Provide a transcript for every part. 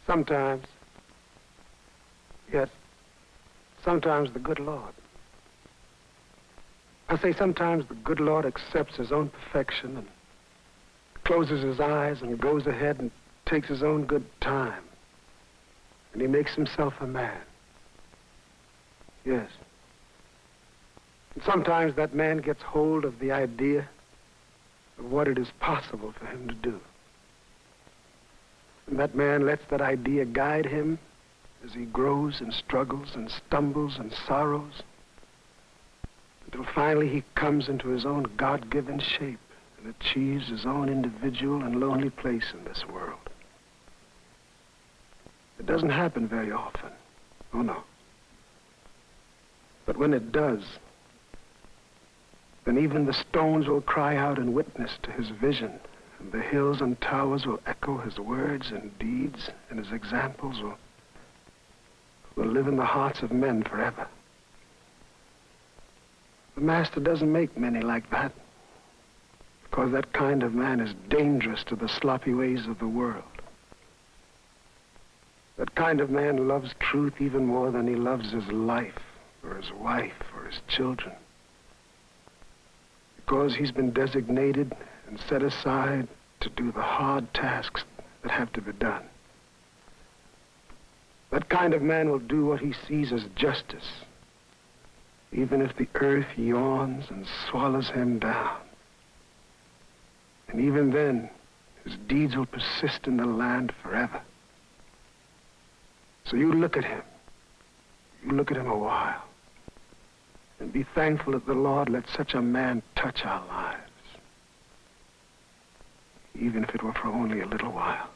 Sometimes, yes, sometimes the good Lord. I say sometimes the good Lord accepts his own perfection and closes his eyes and goes ahead and takes his own good time. And he makes himself a man. Yes. And sometimes that man gets hold of the idea of what it is possible for him to do. And that man lets that idea guide him as he grows and struggles and stumbles and sorrows until finally he comes into his own God-given shape and achieves his own individual and lonely place in this world. It doesn't happen very often. Oh, no. But when it does, then even the stones will cry out in witness to his vision, and the hills and towers will echo his words and deeds, and his examples will live in the hearts of men forever. The Master doesn't make many like that, because that kind of man is dangerous to the sloppy ways of the world. That kind of man loves truth even more than he loves his life, or his wife, or his children. Because he's been designated and set aside to do the hard tasks that have to be done. That kind of man will do what he sees as justice, even if the earth yawns and swallows him down. And even then, his deeds will persist in the land forever. So you look at him. You look at him a while. And be thankful that the Lord let such a man touch our lives. Even if it were for only a little while.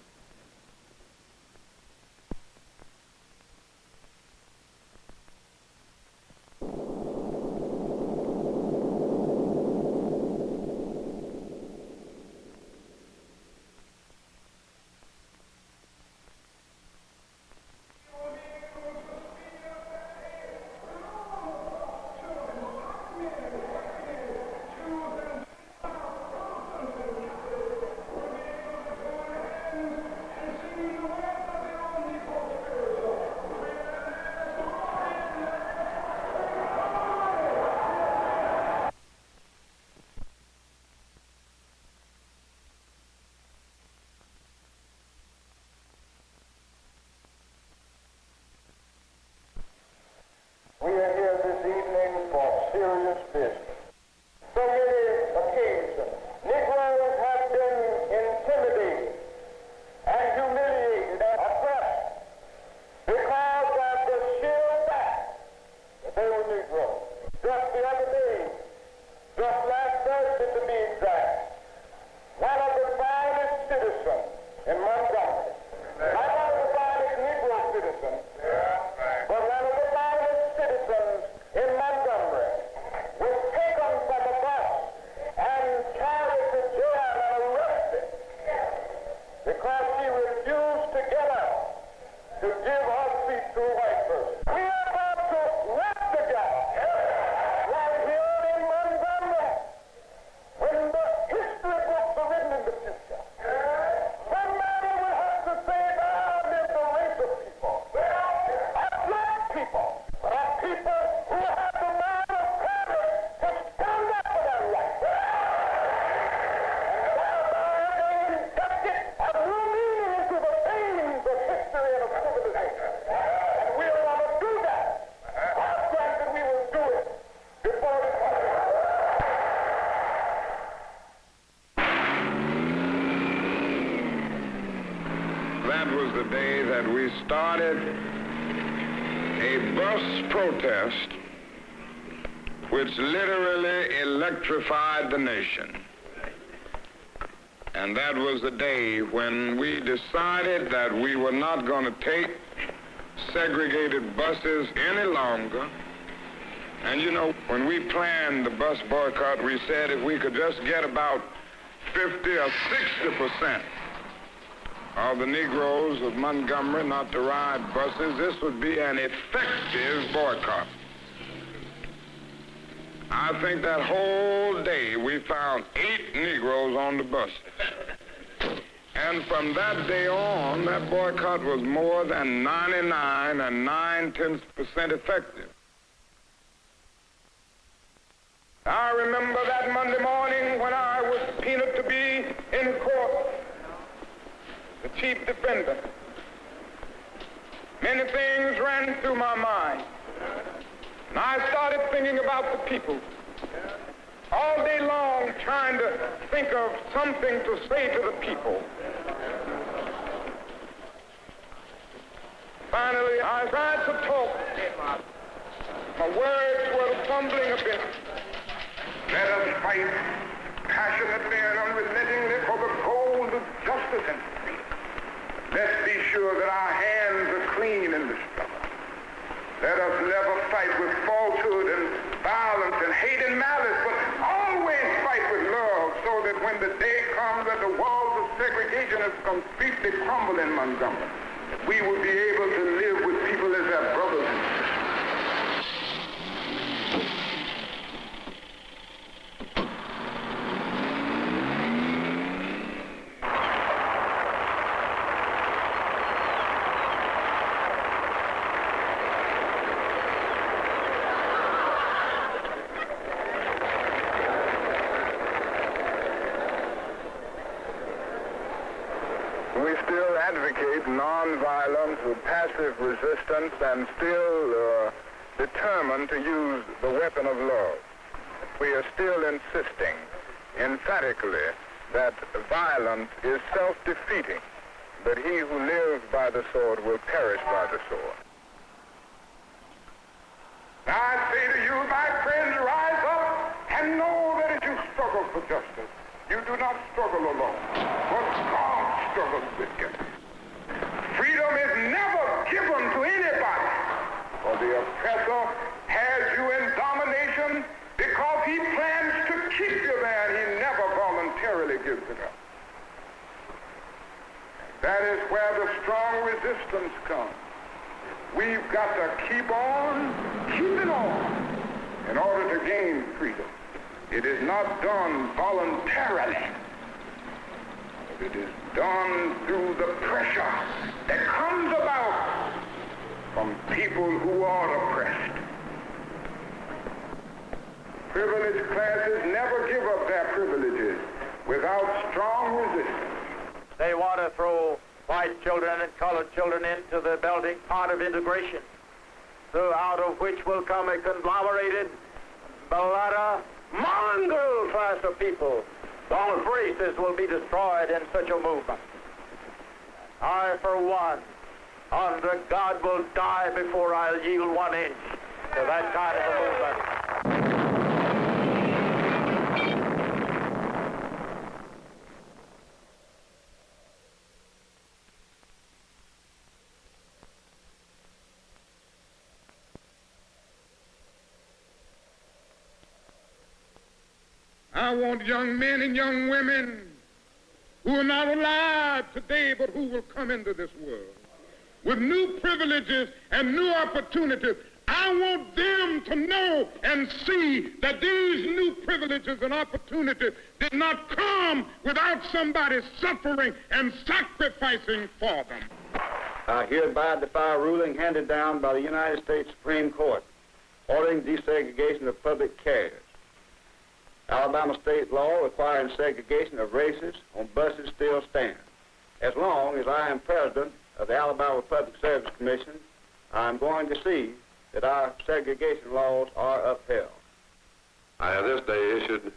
Started a bus protest which literally electrified the nation. And that was the day when we decided that we were not going to take segregated buses any longer. And you know, when we planned the bus boycott, we said if we could just get about 50 or 60% of the Negroes of Montgomery not to ride buses, this would be an effective boycott. I think that whole day we found 8 Negroes on the bus. And from that day on, that boycott was more than 99 9/10% effective. I remember that Monday morning when I was subpoenaed to be in court, the chief defendant. Many things ran through my mind. And I started thinking about the people. All day long trying to think of something to say to the people. Finally, I tried to talk. My words were fumbling a bit. Let us fight passionately and unrelentingly for the goals of justice and freedom. Let's be sure that our hands are clean in the struggle. Let us never fight with falsehood and violence and hate and malice, but always fight with love, so that when the day comes that the walls of segregation have completely crumbled in Montgomery, we will be able to live with people as our brothers and sisters. We still advocate nonviolence with passive resistance and still determined to use the weapon of love. We are still insisting emphatically that violence is self-defeating, that he who lives by the sword will perish by the sword. I say to you, my friends, rise up and know that as you struggle for justice, you do not struggle alone, but God struggles with you. Freedom is never given to anybody, for the oppressor has you in domination because he plans to keep you there, and he never voluntarily gives it up. That is where the strong resistance comes. We've got to keep on keeping on in order to gain freedom. It is not done voluntarily. It is done through the pressure that comes about from people who are oppressed. Privileged classes never give up their privileges without strong resistance. They want to throw white children and colored children into the melting pot of integration, out of which will come a conglomerated, mulatto, mongrel class of people. All races will be destroyed in such a movement. I, for one, under God, will die before I'll yield 1 inch to that kind of a movement. I want young men and young women who are not alive today, but who will come into this world with new privileges and new opportunities. I want them to know and see that these new privileges and opportunities did not come without somebody suffering and sacrificing for them. I hereby defy a ruling handed down by the United States Supreme Court ordering desegregation of public carriers. Alabama state law requiring segregation of races on buses still stands. As long as I am president of the Alabama Public Service Commission, I am going to see that our segregation laws are upheld. I have this day issued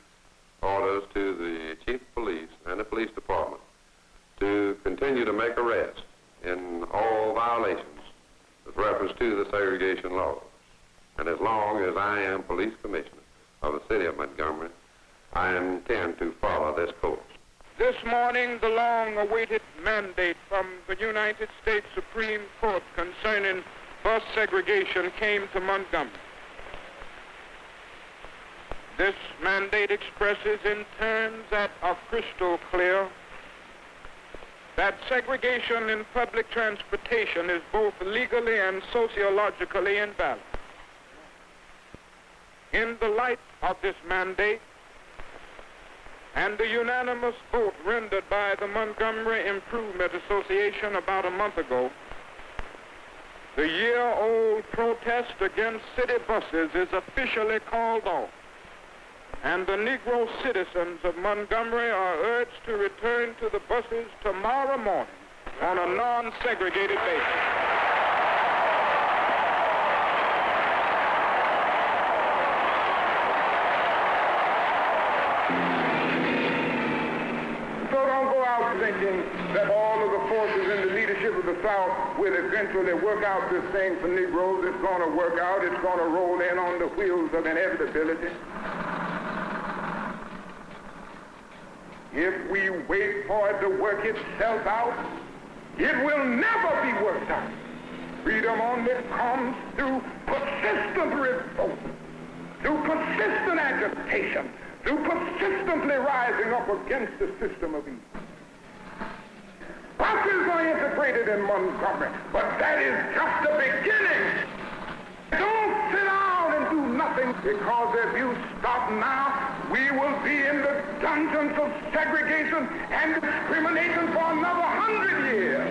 orders to the chief of police and the police department to continue to make arrests in all violations with reference to the segregation laws. And as long as I am police commissioner of the city of Montgomery, I intend to follow this course. This morning, the long-awaited mandate from the United States Supreme Court concerning bus segregation came to Montgomery. This mandate expresses in terms that are crystal clear that segregation in public transportation is both legally and sociologically invalid. In the light of this mandate, and the unanimous vote rendered by the Montgomery Improvement Association about a month ago, the year-old protest against city buses is officially called off, and the Negro citizens of Montgomery are urged to return to the buses tomorrow morning on a non-segregated basis. So don't go out thinking that all of the forces in the leadership of the South will eventually work out this thing for Negroes. It's going to work out. It's going to roll in on the wheels of inevitability. If we wait for it to work itself out, it will never be worked out. Freedom only comes through persistent revolt, through persistent agitation, through persistently rising up against the system of evil. Buses are integrated in Montgomery, but that is just the beginning. Don't sit down and do nothing, because if you stop now, we will be in the dungeons of segregation and discrimination for another 100 years.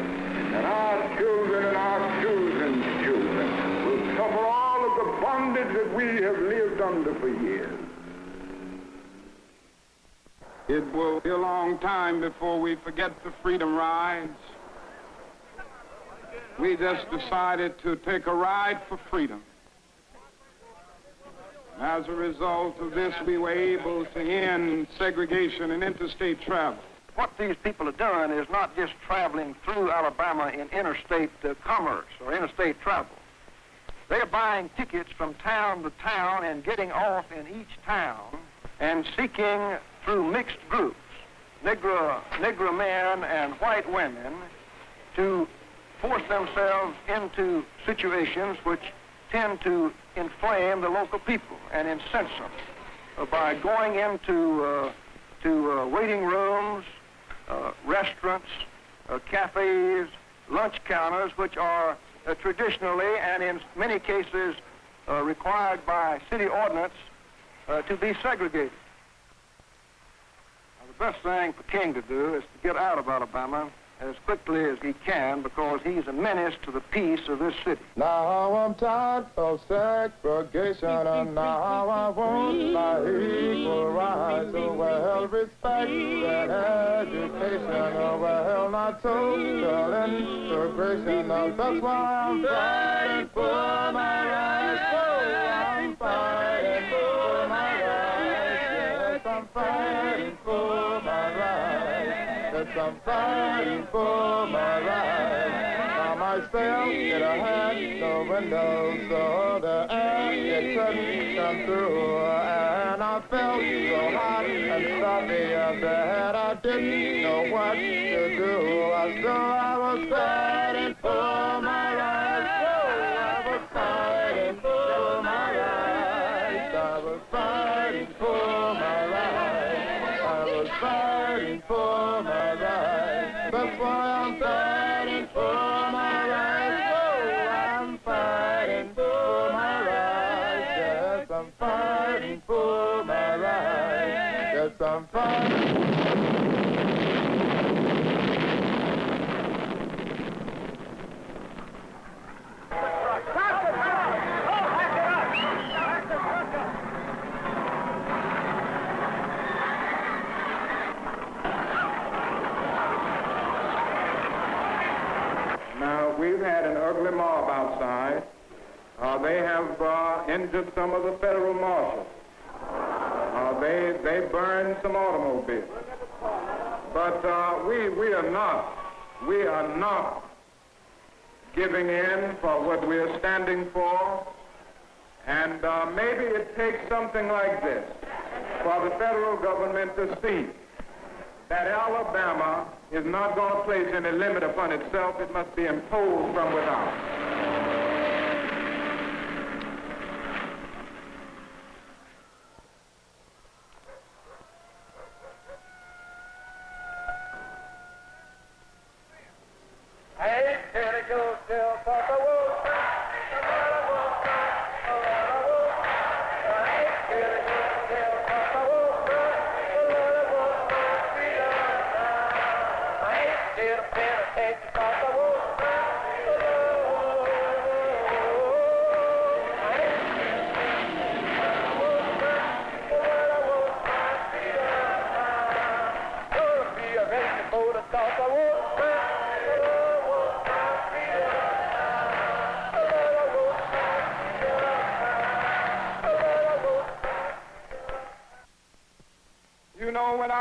And our children and our children's children will suffer all of the bondage that we have lived under for years. It will be a long time before we forget the freedom rides. We just decided to take a ride for freedom. As a result of this, we were able to end segregation in interstate travel. What these people are doing is not just traveling through Alabama in interstate commerce or interstate travel. They're buying tickets from town to town and getting off in each town and seeking through mixed groups, Negro men and white women, to force themselves into situations which tend to inflame the local people and incense them by going into waiting rooms, restaurants, cafes, lunch counters, which are traditionally and in many cases required by city ordinance to be segregated. Now, the best thing for King to do is to get out of Alabama as quickly as he can, because he's a menace to the peace of this city. Now I'm tired of segregation, and now I want my equal rights. Oh, well, respect and education. Oh, well, not total integration. That's why I'm fighting for my rights. Oh, I'm fighting for my rights. Yes, I'm fighting for my rights. Yes, I'm fighting for my rights. Now myself get a hand the window so the air it couldn't come through, and I felt so hot and stuffy up that I didn't know what to do. So I was fighting for my rights. Oh, I was fighting for my rights. I was fighting for my rights. I was fighting for my rights. That's why I'm fighting for my rights. Oh, I'm fighting for my rights. Yes, I'm fighting for my rights. Yes, I'm fighting. Now, we've had an ugly mob outside. They have injured some of the federal marshals. They burned some automobiles. But we are not giving in for what we are standing for. And maybe it takes something like this for the federal government to see that Alabama is not going to place any limit upon itself. It must be imposed from without. Hey, here it goes, till Papa Wolf. Hey, here it goes, till Papa Wolf.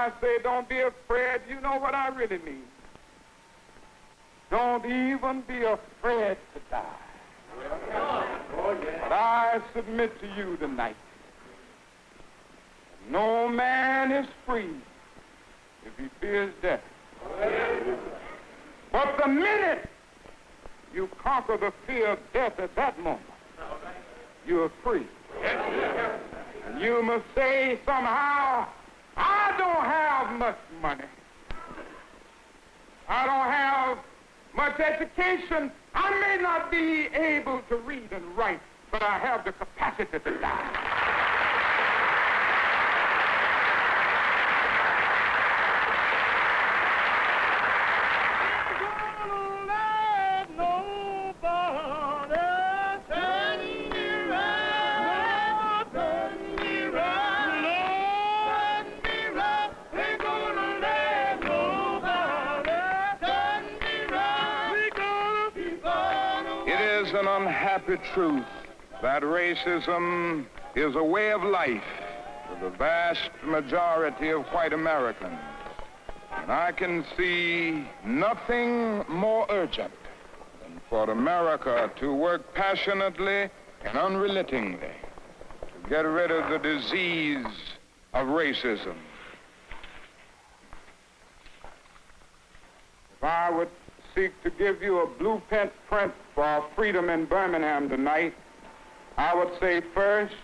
I say don't be afraid, you know what I really mean. Don't even be afraid to die. But I submit to you tonight, no man is free if he fears death. But the minute you conquer the fear of death at that moment, you are free. And you must say somehow, I don't have much money. I don't have much education. I may not be able to read and write, but I have the capacity to die. An unhappy truth that racism is a way of life for the vast majority of white Americans. And I can see nothing more urgent than for America to work passionately and unrelentingly to get rid of the disease of racism. If I would seek to give you a blueprint for our freedom in Birmingham tonight, I would say first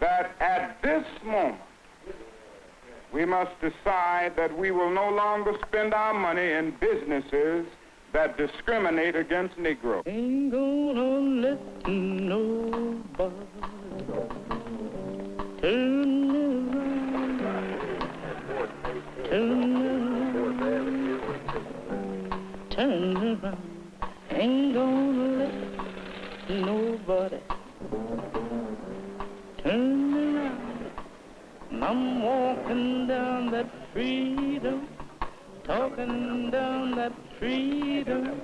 that at this moment we must decide that we will no longer spend our money in businesses that discriminate against Negroes. Ain't gonna let nobody turn me around, turn me around. Ain't gonna let nobody turn me around. I'm walking down that freedom, talking down that freedom,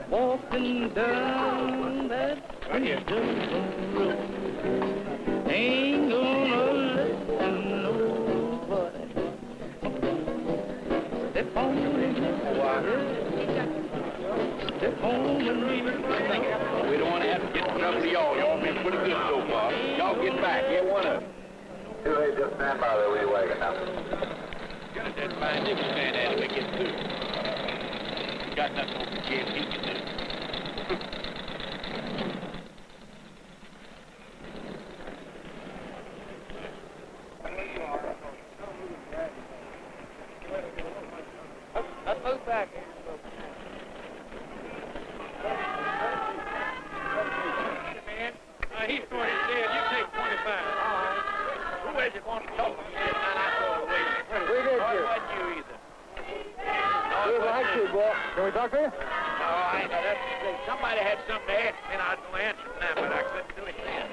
walking down that freedom road. Ain't gonna let nobody step on me. Step home and leave it. We don't want to have to get in trouble to y'all. Y'all been pretty good so far. Y'all get back. Get one of them. Too late, just stand by the wee wagon now. Gonna just find Newman stand out if we get through. Got nothing over Jim he can do. Let's move back. He's 20 dead. You take 25. All right. Who is it want to talk to me? I throw it away. We did No, you. it wasn't you either. We like you, boy. Can we talk to you? No, I ain't. Somebody had something to ask me, and I was going to answer it now, but I couldn't do it then.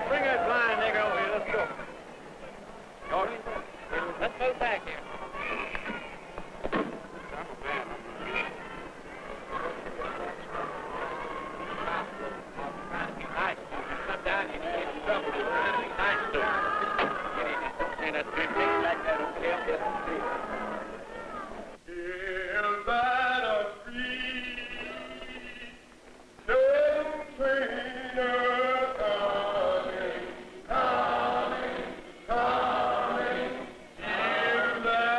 Bring that blind nigga over here. Let's go. Let's move back here. Nice. Come down and get in trouble. Nice to get in and don't say that three things like that. Okay, I'm just Coming, coming, coming,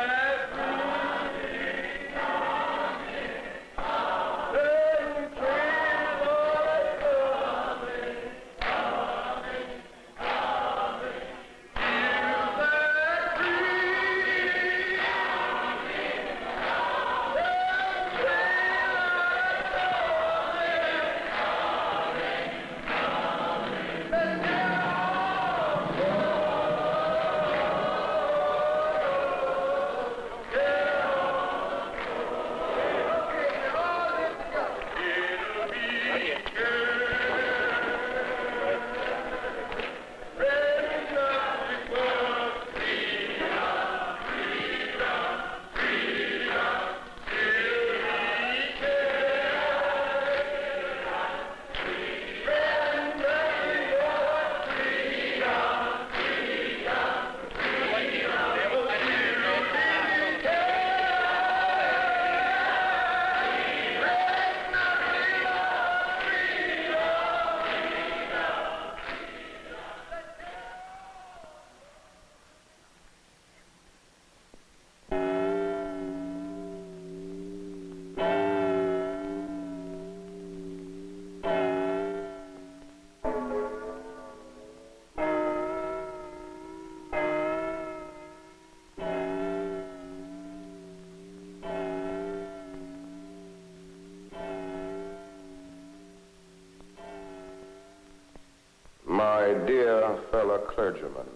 clergyman.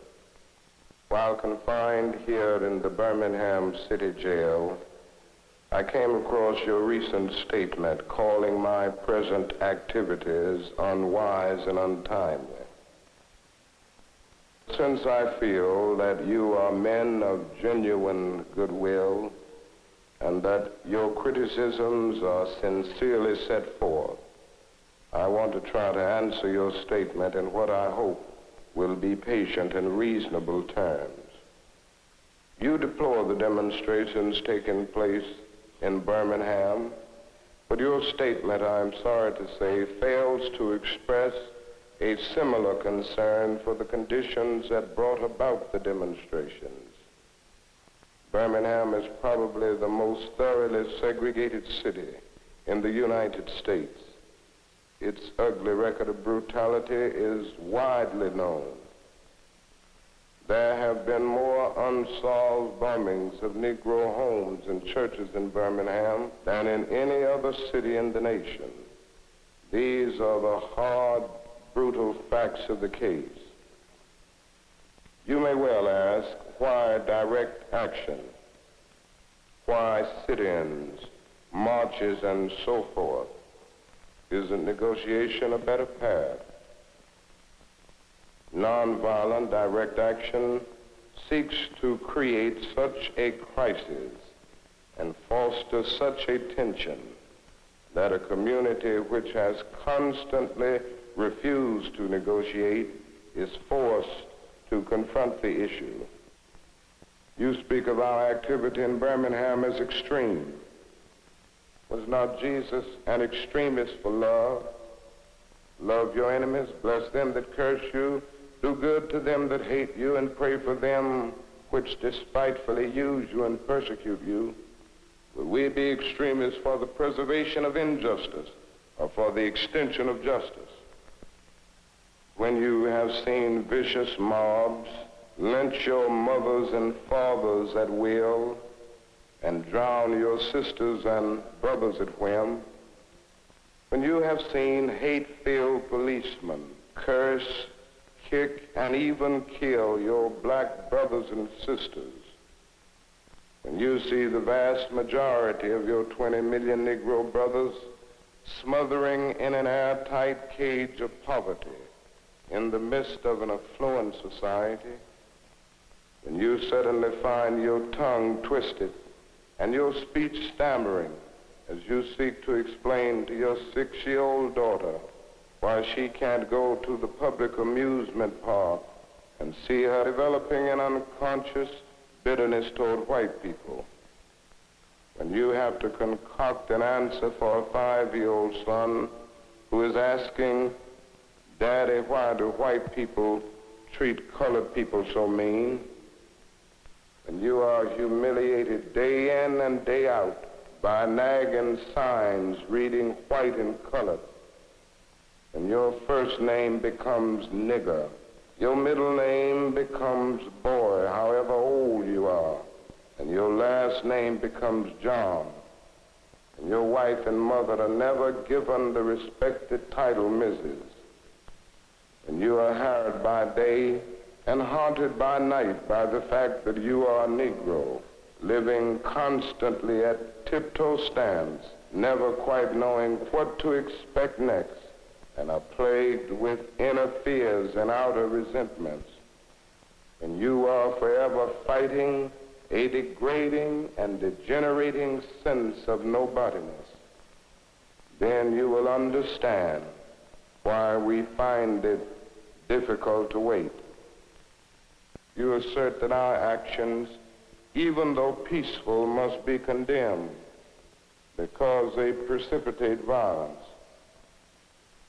While confined here in the Birmingham City Jail, I came across your recent statement calling my present activities unwise and untimely. Since I feel that you are men of genuine goodwill and that your criticisms are sincerely set forth, I want to try to answer your statement in what I hope will be patient and reasonable terms. You deplore the demonstrations taking place in Birmingham, but your statement, I'm sorry to say, fails to express a similar concern for the conditions that brought about the demonstrations. Birmingham is probably the most thoroughly segregated city in the United States. Its ugly record of brutality is widely known. There have been more unsolved bombings of Negro homes and churches in Birmingham than in any other city in the nation. These are the hard, brutal facts of the case. You may well ask, why direct action? Why sit-ins, marches, and so forth? Isn't negotiation a better path? Nonviolent direct action seeks to create such a crisis and foster such a tension that a community which has constantly refused to negotiate is forced to confront the issue. You speak of our activity in Birmingham as extreme. Was not Jesus an extremist for love? Love your enemies, bless them that curse you, do good to them that hate you, and pray for them which despitefully use you and persecute you. Will we be extremists for the preservation of injustice or for the extension of justice? When you have seen vicious mobs lynch your mothers and fathers at will and drown your sisters and brothers at whim, when you have seen hate-filled policemen curse, kick, and even kill your black brothers and sisters, when you see the vast majority of your 20 million Negro brothers smothering in an airtight cage of poverty in the midst of an affluent society, when you suddenly find your tongue twisted and your speech stammering as you seek to explain to your 6-year-old daughter why she can't go to the public amusement park, and see her developing an unconscious bitterness toward white people, when you have to concoct an answer for a 5-year-old son who is asking, "Daddy, why do white people treat colored people so mean?" And you are humiliated day in and day out by nagging signs reading white and colored. And your first name becomes nigger. Your middle name becomes boy, however old you are. And your last name becomes John. And your wife and mother are never given the respected title Mrs. And you are harried by day and haunted by night by the fact that you are a Negro, living constantly at tiptoe stands, never quite knowing what to expect next, and are plagued with inner fears and outer resentments. And you are forever fighting a degrading and degenerating sense of nobodiness. Then you will understand why we find it difficult to wait. You assert that our actions, even though peaceful, must be condemned because they precipitate violence.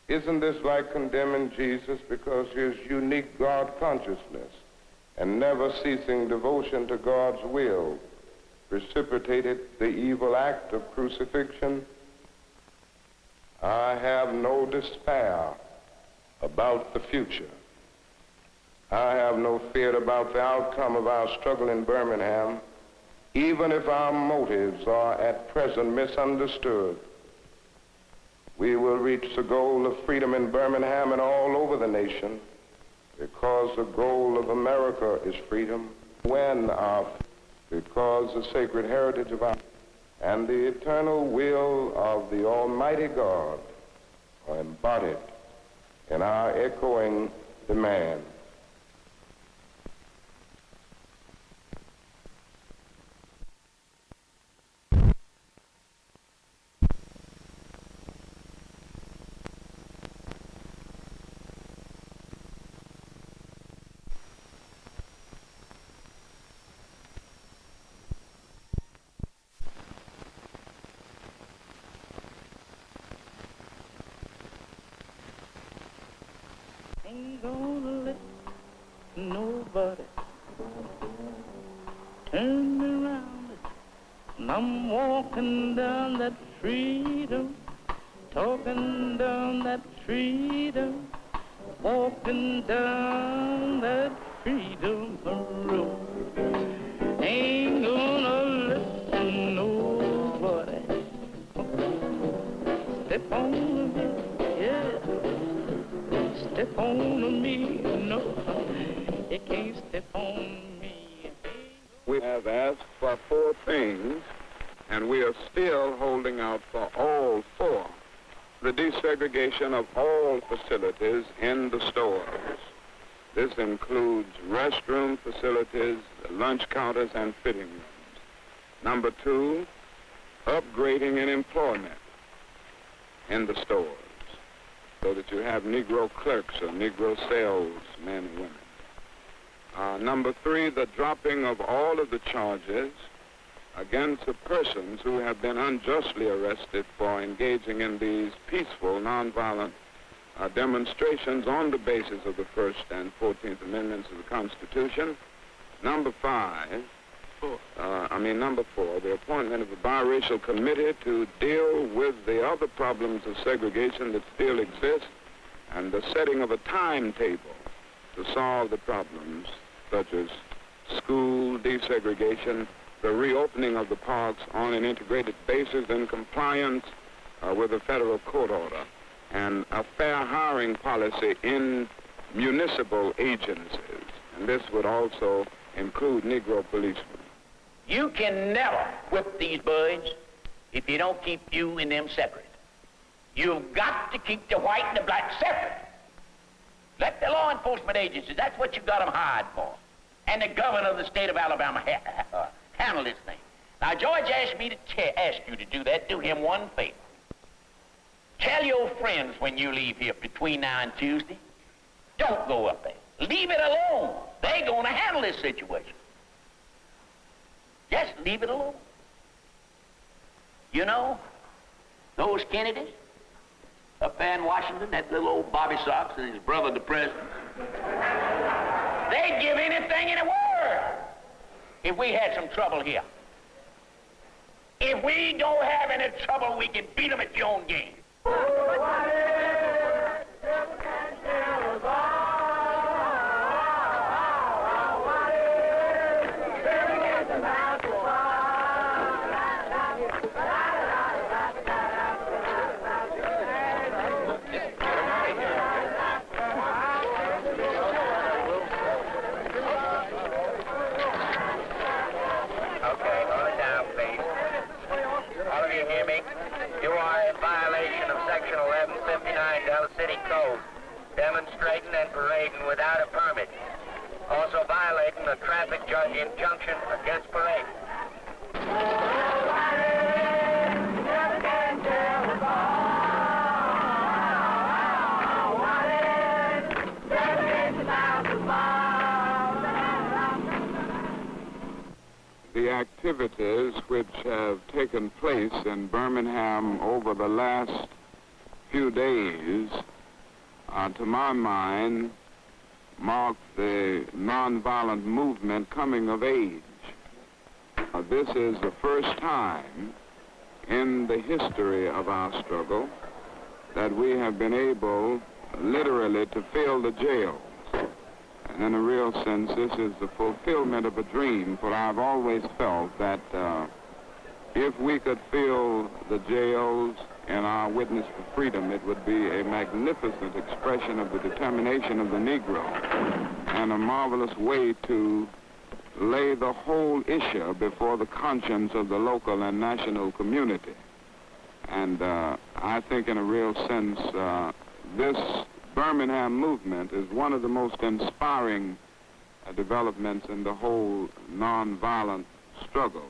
Isn't this like condemning Jesus because his unique God consciousness and never ceasing devotion to God's will precipitated the evil act of crucifixion? I have no despair about the future. I have no fear about the outcome of our struggle in Birmingham, even if our motives are at present misunderstood. We will reach the goal of freedom in Birmingham and all over the nation because the goal of America is freedom, because the sacred heritage of our and the eternal will of the Almighty God are embodied in our echoing demand. Ain't gonna let nobody turn me around. And I'm walking down that freedom, talking down that freedom, walking down that freedom road. Ain't gonna let nobody step on me, yeah. Step on me, no, you can't step on me. We have asked for 4 things, and we are still holding out for all 4. The desegregation of all facilities in the stores. This includes restroom facilities, lunch counters, and fitting rooms. Number 2, upgrading in employment in the stores, so that you have Negro clerks or Negro salesmen and women. Number 3, the dropping of all of the charges against the persons who have been unjustly arrested for engaging in these peaceful, nonviolent demonstrations on the basis of the First and 14th Amendments of the Constitution. Number 4, the appointment of a biracial committee to deal with the other problems of segregation that still exist, and the setting of a timetable to solve the problems such as school desegregation, the reopening of the parks on an integrated basis in compliance with a federal court order, and a fair hiring policy in municipal agencies. And this would also include Negro policemen. You can never whip these birds if you don't keep you and them separate. You've got to keep the white and the black separate. Let the law enforcement agencies, that's what you got them hired for. And the governor of the state of Alabama handle this thing. Now, George asked me to ask you to do that. Do him one favor. Tell your friends when you leave here between now and Tuesday, don't go up there. Leave it alone. They're going to handle this situation. Just leave it alone. You know, those Kennedys up there in Washington, that little old Bobby Sox and his brother, the president, they'd give anything in the world if we had some trouble here. If we don't have any trouble, we can beat them at your own game. Demonstrating and parading without a permit. Also violating the traffic judge injunction against parading. The activities which have taken place in Birmingham over the last few days, to my mind, mark the nonviolent movement coming of age. This is the first time in the history of our struggle that we have been able literally to fill the jails. And in a real sense, this is the fulfillment of a dream, for I've always felt that if we could fill the jails in our Witness for Freedom, it would be a magnificent expression of the determination of the Negro and a marvelous way to lay the whole issue before the conscience of the local and national community. And I think in a real sense, this Birmingham movement is one of the most inspiring developments in the whole nonviolent struggle.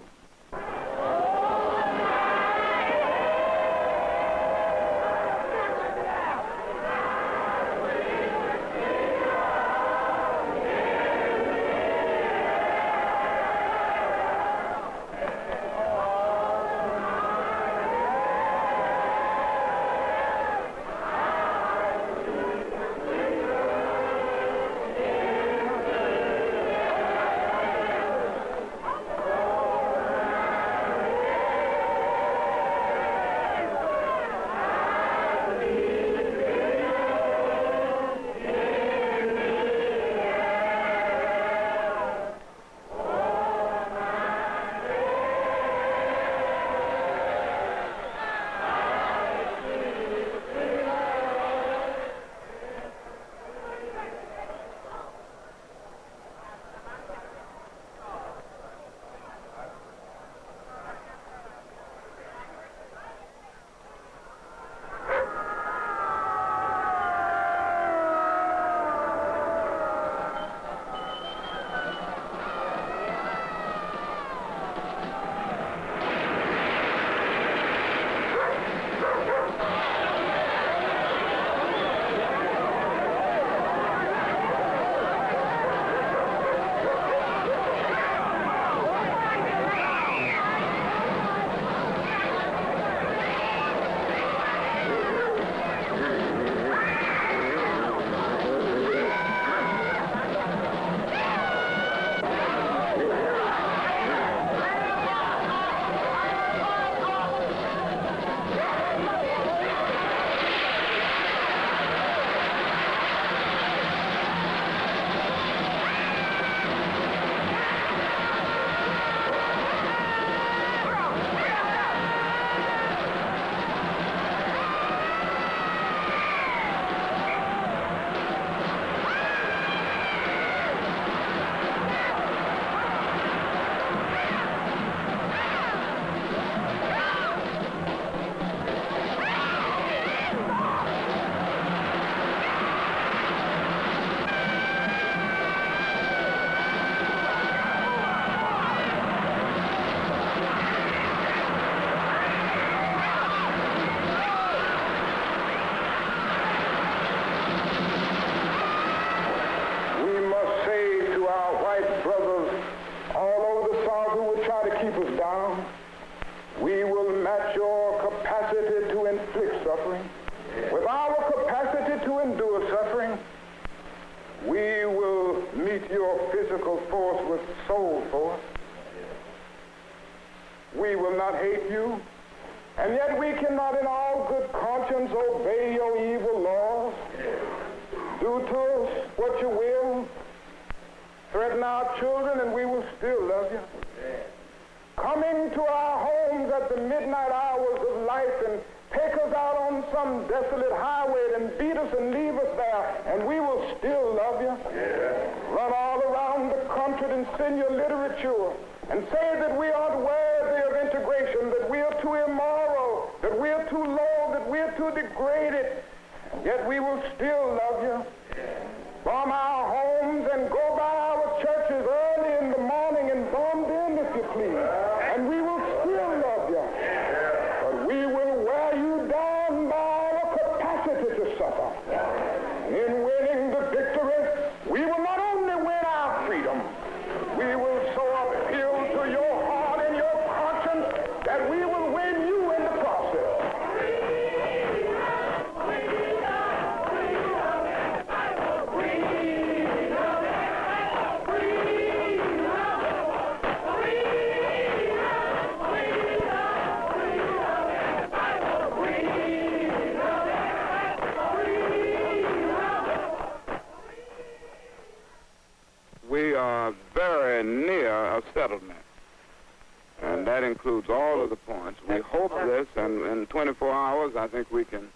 And that includes all of the points. We hope this, and in 24 hours, I think we can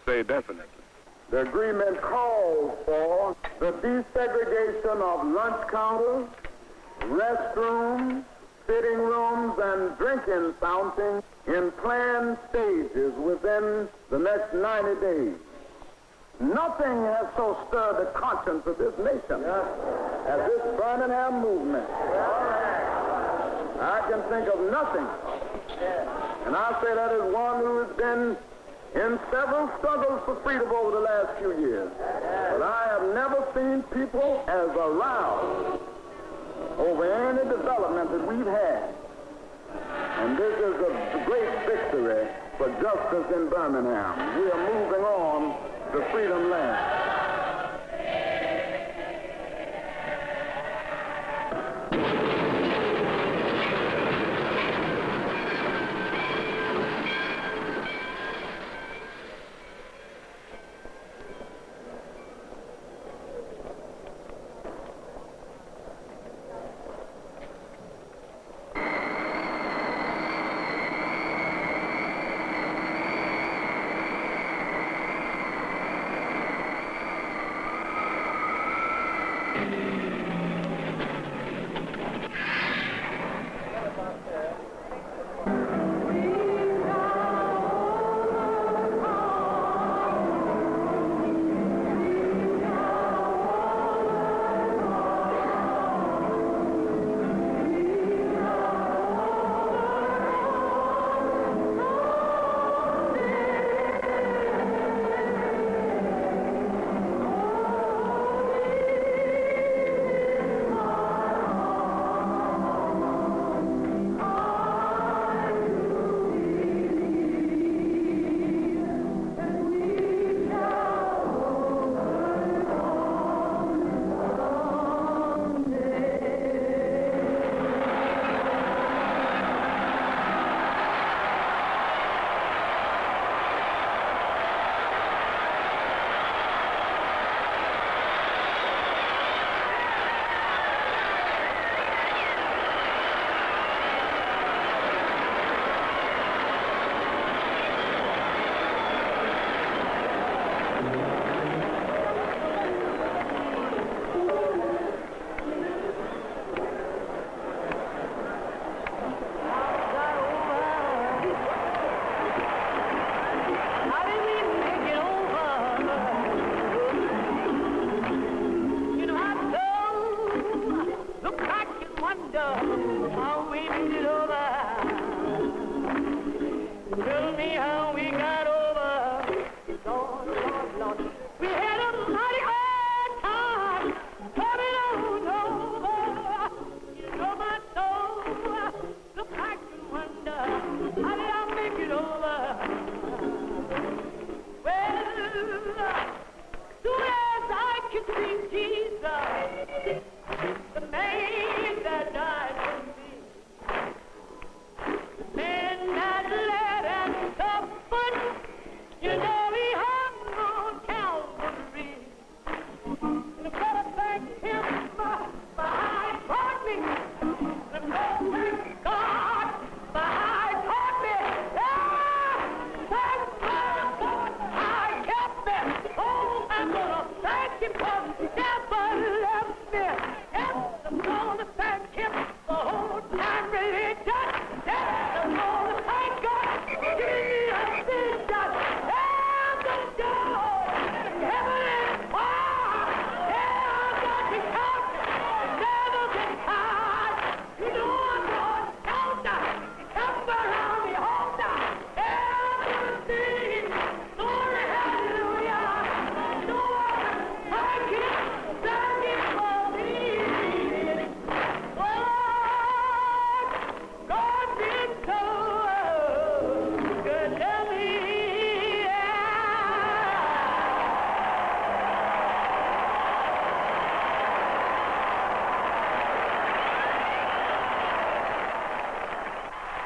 say definitely. The agreement calls for the desegregation of lunch counters, restrooms, sitting rooms, and drinking fountains in planned stages within the next 90 days. Nothing has so stirred the conscience of this nation as this Birmingham movement. I can think of nothing. And I say that as one who has been in several struggles for freedom over the last few years. But I have never seen people as aroused over any development that we've had. And this is a great victory for justice in Birmingham. We are moving on to Freedom Land.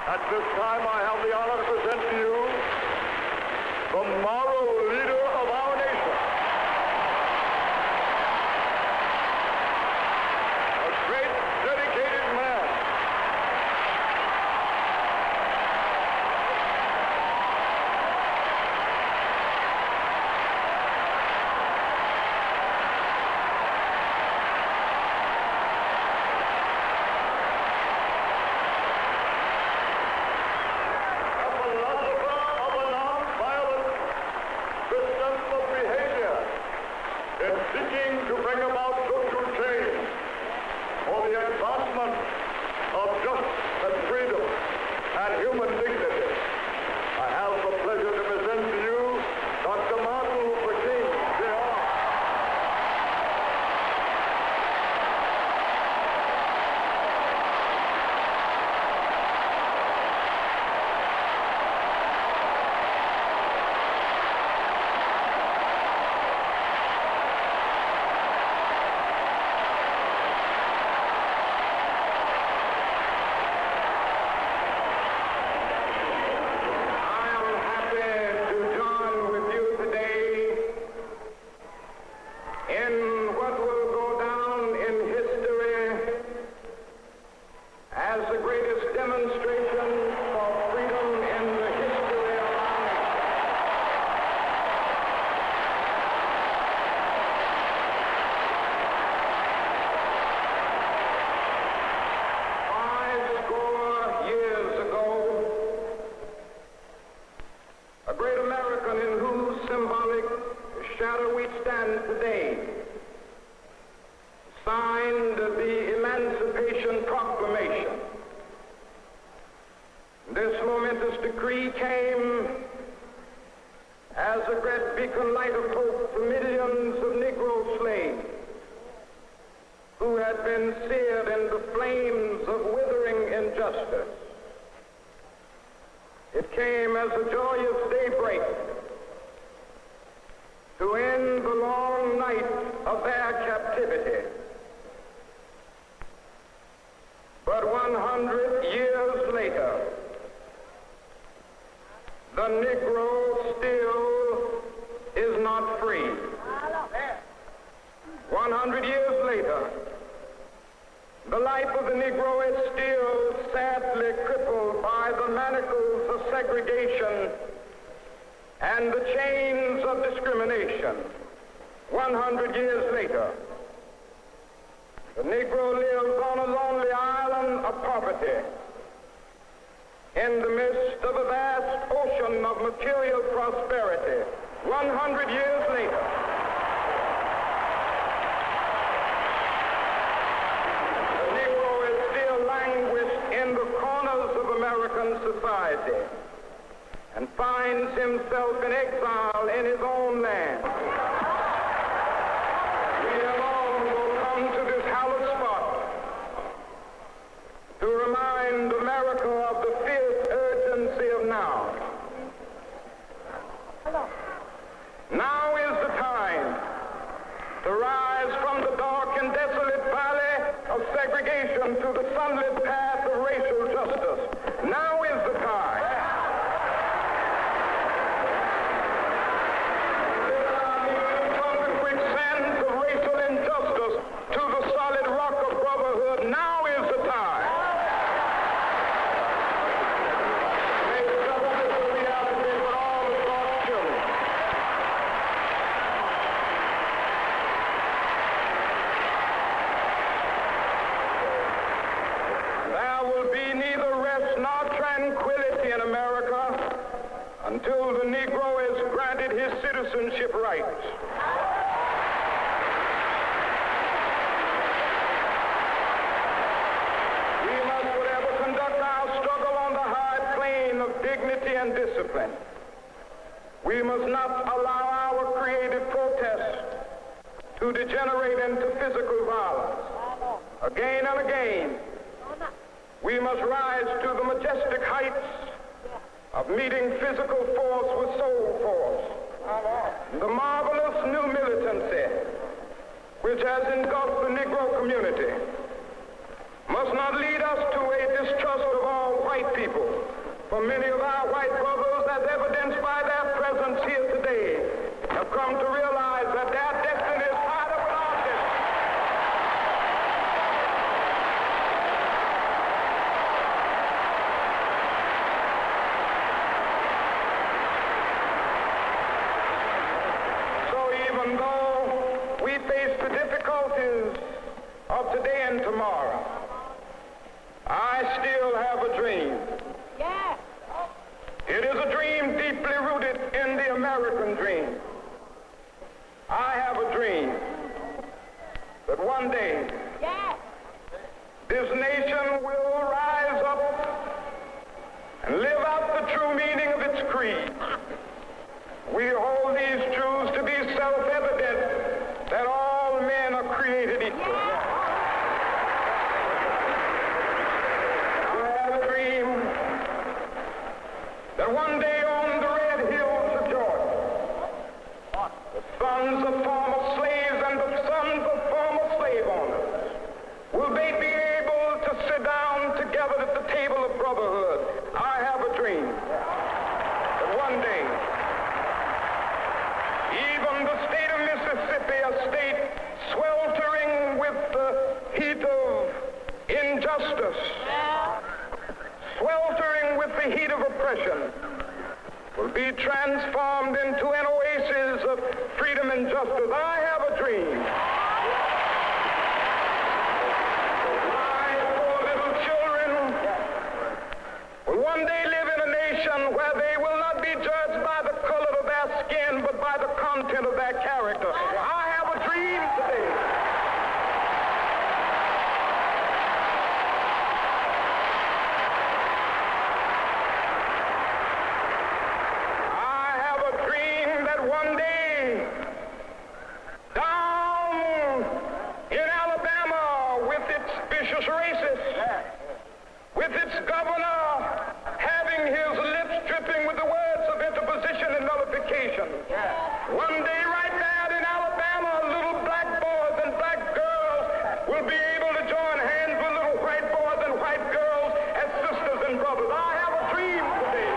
At this time, I have the honor to present to you the moral leader of our nation. A great, dedicated man. the advancement of justice and freedom and human dignity. I have the pleasure to present to you Dr. Martin Luther King, Jr. Signed the Emancipation Proclamation. This momentous decree came as a great beacon light of hope for millions of Negro slaves who had been seared in the flames of withering injustice. It came as a joyous daybreak to end the long night of their captivity. But 100 years later, the Negro still is not free. 100 years later, the life of the Negro is still sadly crippled by the manacles of segregation and the chains of discrimination. 100 years later, the Negro lives on a lonely island of poverty in the midst of a vast ocean of material prosperity. 100 years later, the Negro is still languished in the corners of American society and finds himself in exile in his own land. We have all come to this hallowed spot to remind America of the fierce urgency of now. Now is the time to rise from the dark and desolate valley of segregation to the sunlit path of racial justice. Now is the time. From the quicksands of racial injustice to the solid rock of brotherhood, now is the time. May justice be a reality for all of God's children. There will be neither rest nor tranquility in America until the Negro is granted his citizenship rights. We must forever conduct our struggle on the high plane of dignity and discipline. We must not allow our creative protests to degenerate into physical violence. Again and again, we must rise to the majestic heights of meeting physical force with soul force. The marvelous new militancy which has engulfed the Negro community must not lead us to a distrust of all white people. For many of our white brothers, as evidenced by their presence here today, have come to realize that their destiny is tied up with our destiny. So even though we face the difficulties of today and tomorrow, I still have a dream. Yeah. It is a dream deeply rooted in the American dream. I have a dream that one day Yeah. this nation will rise up and live out the true meaning of its creed. We hold these truths to be self-evident, that all men are created equal. We have a dream that one day on the red hills of Georgia, the sons of former slaves and the sons of former slave owners will they be able to sit down together at the table of brotherhood. I have a dream that one day, even the state of Mississippi, a state sweltering with the heat of injustice, sweltering with the heat of oppression, will be transformed into an oasis of freedom and justice. I have a dream. My poor little children will one day live in a nation where they will not be judged by the color of their skin, but by the content of their character. I have a dream today. I have a dream that one day, down in Alabama, with its vicious racists, with its governor having his lips dripping with the words of interposition and nullification. One day right there in Alabama, little black boys and black girls will be able to join hands with little white boys and white girls as sisters and brothers. I have a dream today.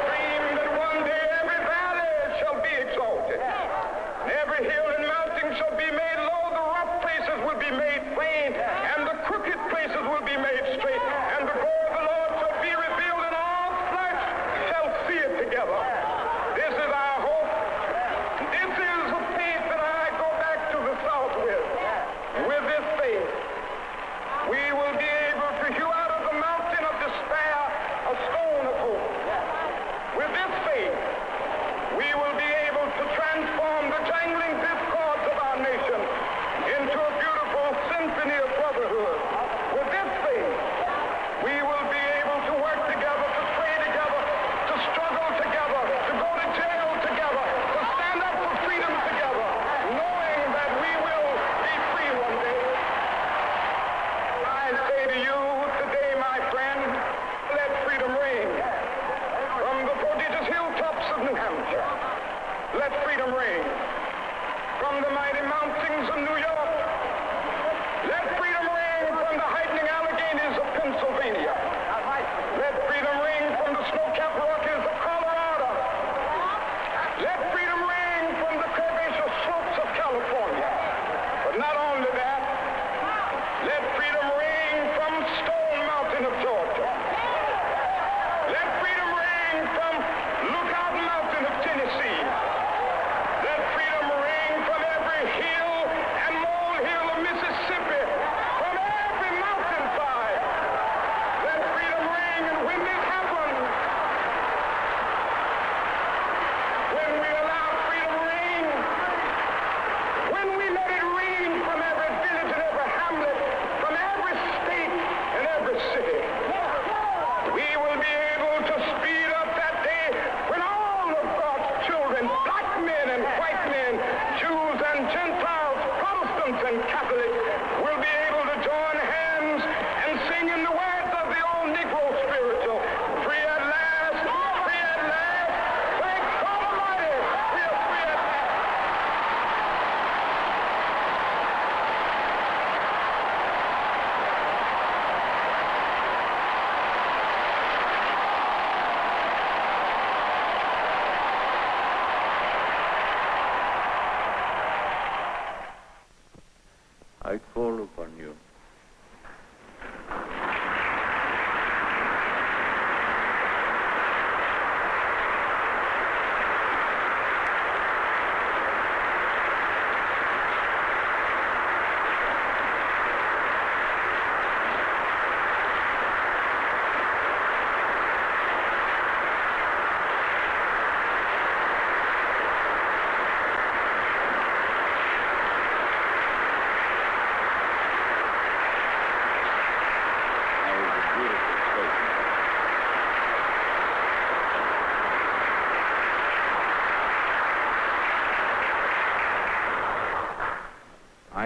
Dream that one day every valley shall be exalted, and every hill and mountain shall be made low, the rough places will be made plain, and the crooked places will be made straight, and the glory of the Lord shall be revealed, and all flesh shall see it together. This is our hope. This is the faith that I go back to the South with. With this faith, we will be able to hew out of the mountain of despair a stone of hope. With this faith, we will be able to transform the jangling discords of our nation into a beautiful symphony of brotherhood. With this faith, we will be able to work together, to pray together, to struggle together, to go to jail together, to stand up for freedom together, knowing that we will be free one day. I say to you today, my friend, let freedom ring from the prodigious hilltops of New Hampshire. Let freedom ring from the mighty mountains of New York. Let freedom ring from the heightening Alleghenies of Pennsylvania. Let freedom ring from the snow-capped Rockies of Colorado. Let freedom ring from the curvaceous slopes of California. But not only that, let freedom ring from Stone Mountain of Georgia. Let freedom ring from Lookout Mountain of Tennessee. Let freedom ring from every hill and molehill of Mississippi, from every mountainside. Let freedom ring, and when this happens, when we allow freedom ring, when we let it ring from every village and every hamlet, from every state and every city, we will be able to speed up that day when all of God's children, black men and white men, Jews and Gentiles, Protestants and Catholics, will be able to join hands and sing in the words of the old Negro spiritual, free at last, free at last, thank God Almighty, we are free at last. I call upon you.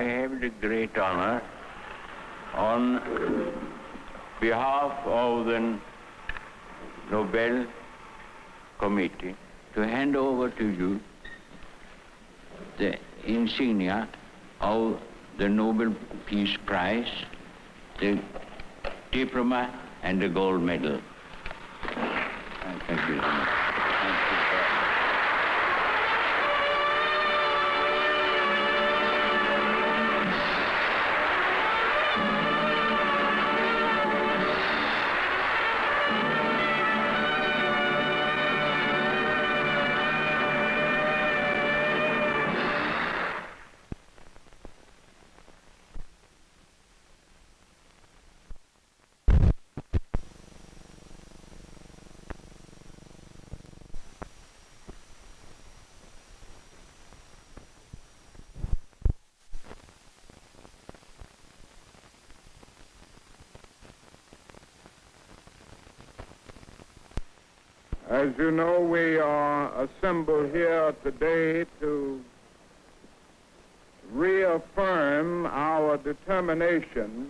have the great honor on behalf of the Nobel Committee to hand over to you the insignia of the Nobel Peace Prize, the diploma, and the gold medal. Thank you very much. As you know, we are assembled here today to reaffirm our determination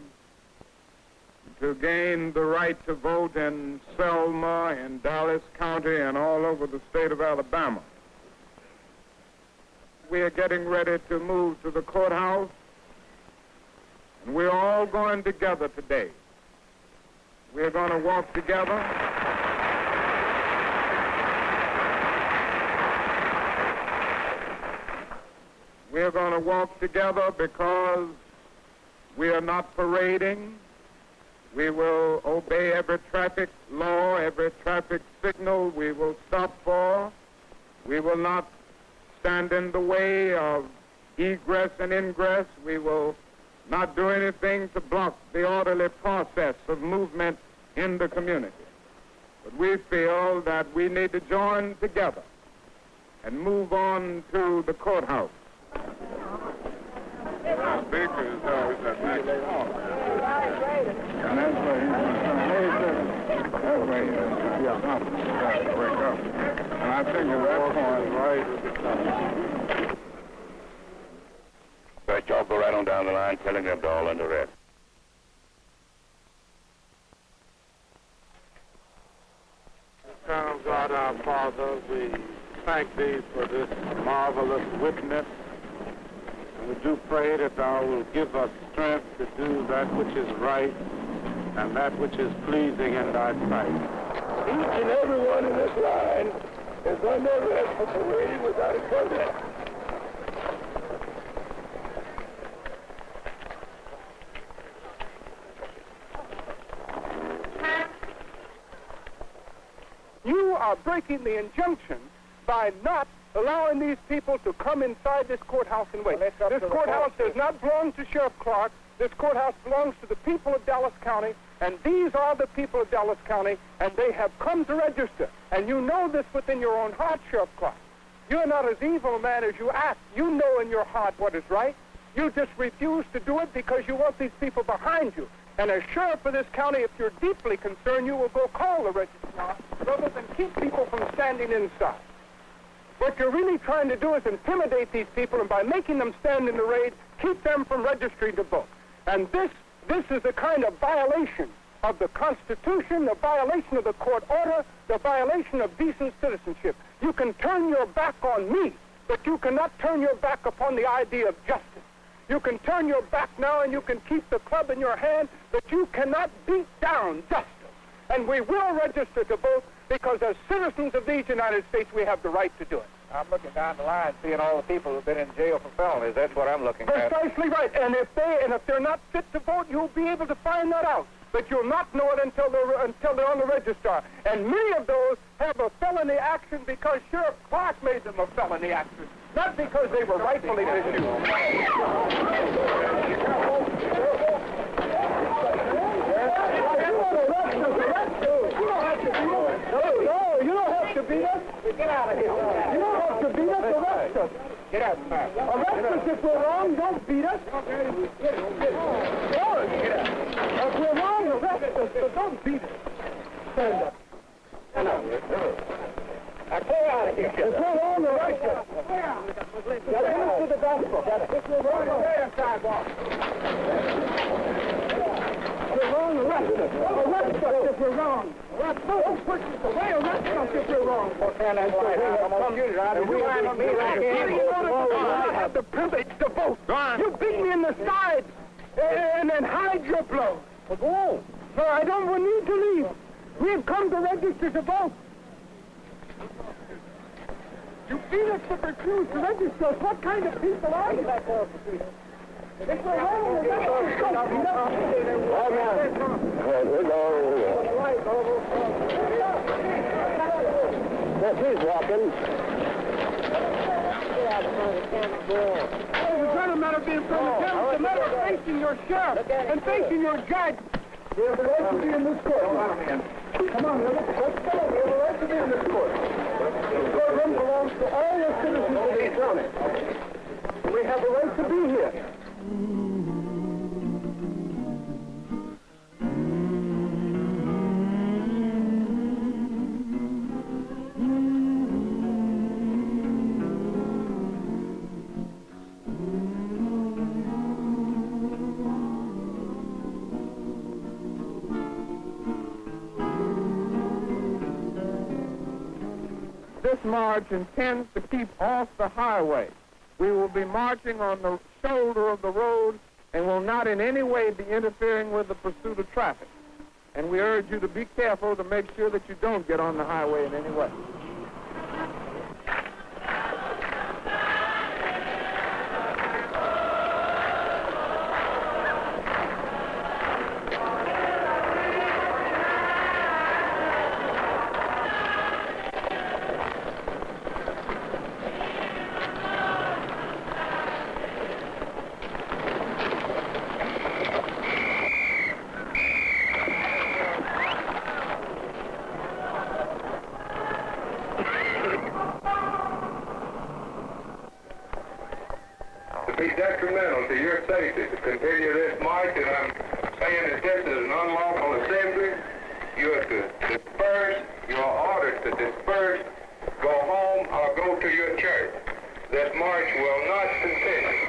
to gain the right to vote in Selma, in Dallas County, and all over the state of Alabama. We are getting ready to move to the courthouse, and we're all going together today. We're going to walk together. We're going to walk together because we are not parading. We will obey every traffic law, every traffic signal we will stop for. We will not stand in the way of egress and ingress. We will not do anything to block the orderly process of movement in the community. But we feel that we need to join together and move on to the courthouse. The speaker is always at next point. And that's where he's that's where he's to wake up. And I think at that point, right. But y'all go right on down the line, telling them to all under arrest. Eternal God, our Father, we thank Thee for this marvelous witness. We do pray that Thou will give us strength to do that which is right and that which is pleasing in Thy sight. Each and every one in this line is under arrest for parading without a permit. You are breaking the injunction by not allowing these people to come inside this courthouse and wait. This courthouse does not belong to Sheriff Clark. This courthouse belongs to the people of Dallas County, and these are the people of Dallas County, and they have come to register. And you know this within your own heart, Sheriff Clark. You're not as evil a man as you act. You know in your heart what is right. You just refuse to do it because you want these people behind you. And as sheriff of this county, if you're deeply concerned, you will go call the registrar rather than keep people from standing inside. What you're really trying to do is intimidate these people, and by making them stand in the raid, keep them from registering to vote. And this is a kind of violation of the Constitution, the violation of the court order, the violation of decent citizenship. You can turn your back on me, but you cannot turn your back upon the idea of justice. You can turn your back now and you can keep the club in your hand, but you cannot beat down justice. And we will register to vote because as citizens of these United States, we have the right to do it. I'm looking down the line, seeing all the people who've been in jail for felonies. That's what I'm looking at. Precisely right. And if they're not fit to vote, you'll be able to find that out. But you'll not know it until they're on the registrar. And many of those have a felony action because Sheriff Clark made them a felony action, not because they were rightfully issued. No, you don't have to beat us. Get out of here. You don't have to beat us. Arrest us. Get out, man. Arrest us if we're wrong. Don't beat us. If we're wrong, arrest us, but don't beat us. Stand up. Clear out of here. It's no longer right here. Now, to the gospel. This is wrong on the sidewalk. You're wrong, arrest us. Arrest us if you're wrong. Don't push us away. Arrest us if you're wrong. I have the privilege to vote. You beat me in the side and then hide your blow. Go. No, I don't need to leave. We've come to register to vote. You beat us to refuse to register. What kind of people are you? If we're wrong, Please, Watkins. It's not a matter of being from the town. It's a matter of facing your sheriff and facing your judge. We have the right to be in this court. Come on, let's go. We have the right to be in this court. This courtroom belongs to all the citizens of the county. We have the right to be here. This march intends to keep off the highway. We will be marching on the shoulder of the road and will not in any way be interfering with the pursuit of traffic. And we urge you to be careful to make sure that you don't get on the highway in any way. Detrimental to your safety to continue this march, and I'm saying that this is an unlawful assembly. You are to disperse. You are ordered to disperse, go home, or go to your church. This march will not continue.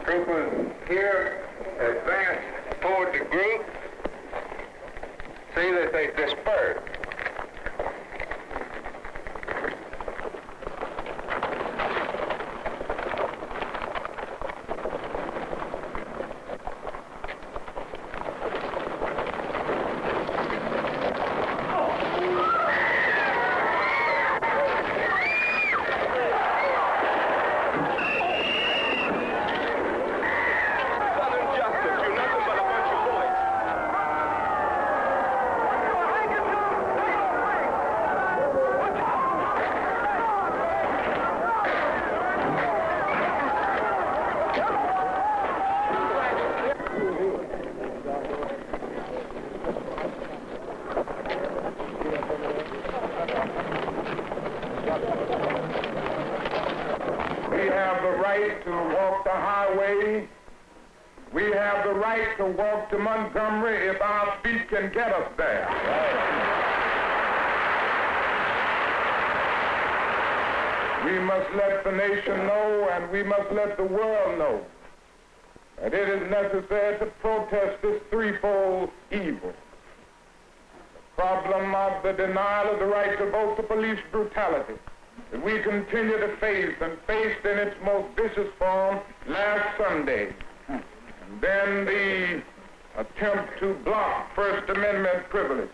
Troopers here advance toward the group. See that they disperse. To walk to Montgomery if our feet can get us there. We must let the nation know, and we must let the world know, that it is necessary to protest this threefold evil. The problem of the denial of the right to vote, the police brutality that we continue to face and faced in its most vicious form last Sunday. Then the attempt to block First Amendment privileges.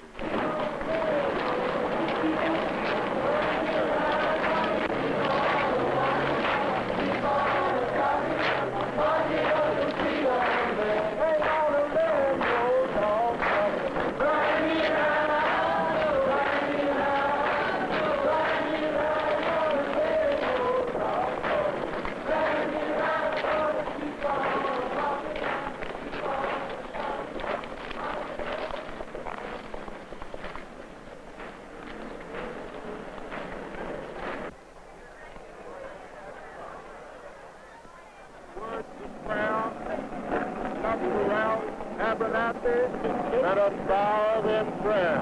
Let us bow in prayer.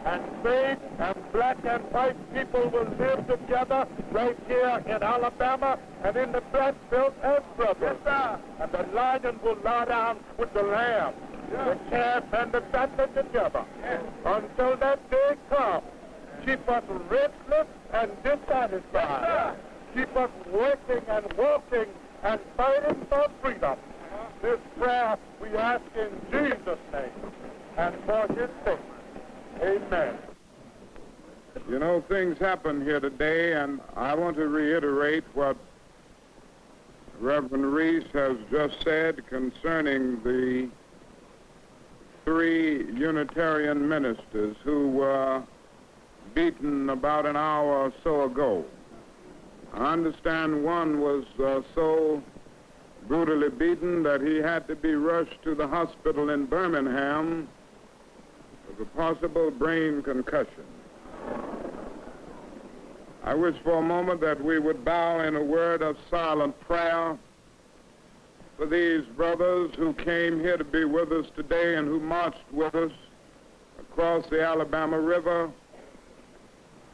And straight and black and white people will live together right here in Alabama and in the black belt as brothers. Yes, and the lion will lie down with the lamb, the calf and the fatler together. Until that day comes, keep us restless and dissatisfied. Keep us working and walking and fighting for freedom. This prayer we ask in Jesus' name and for his sake. Amen. You know, things happen here today, and I want to reiterate what Reverend Reese has just said concerning the 3 Unitarian ministers who were beaten about an hour or so ago. I understand one was so brutally beaten that he had to be rushed to the hospital in Birmingham with a possible brain concussion. I wish for a moment that we would bow in a word of silent prayer for these brothers who came here to be with us today and who marched with us across the Alabama River,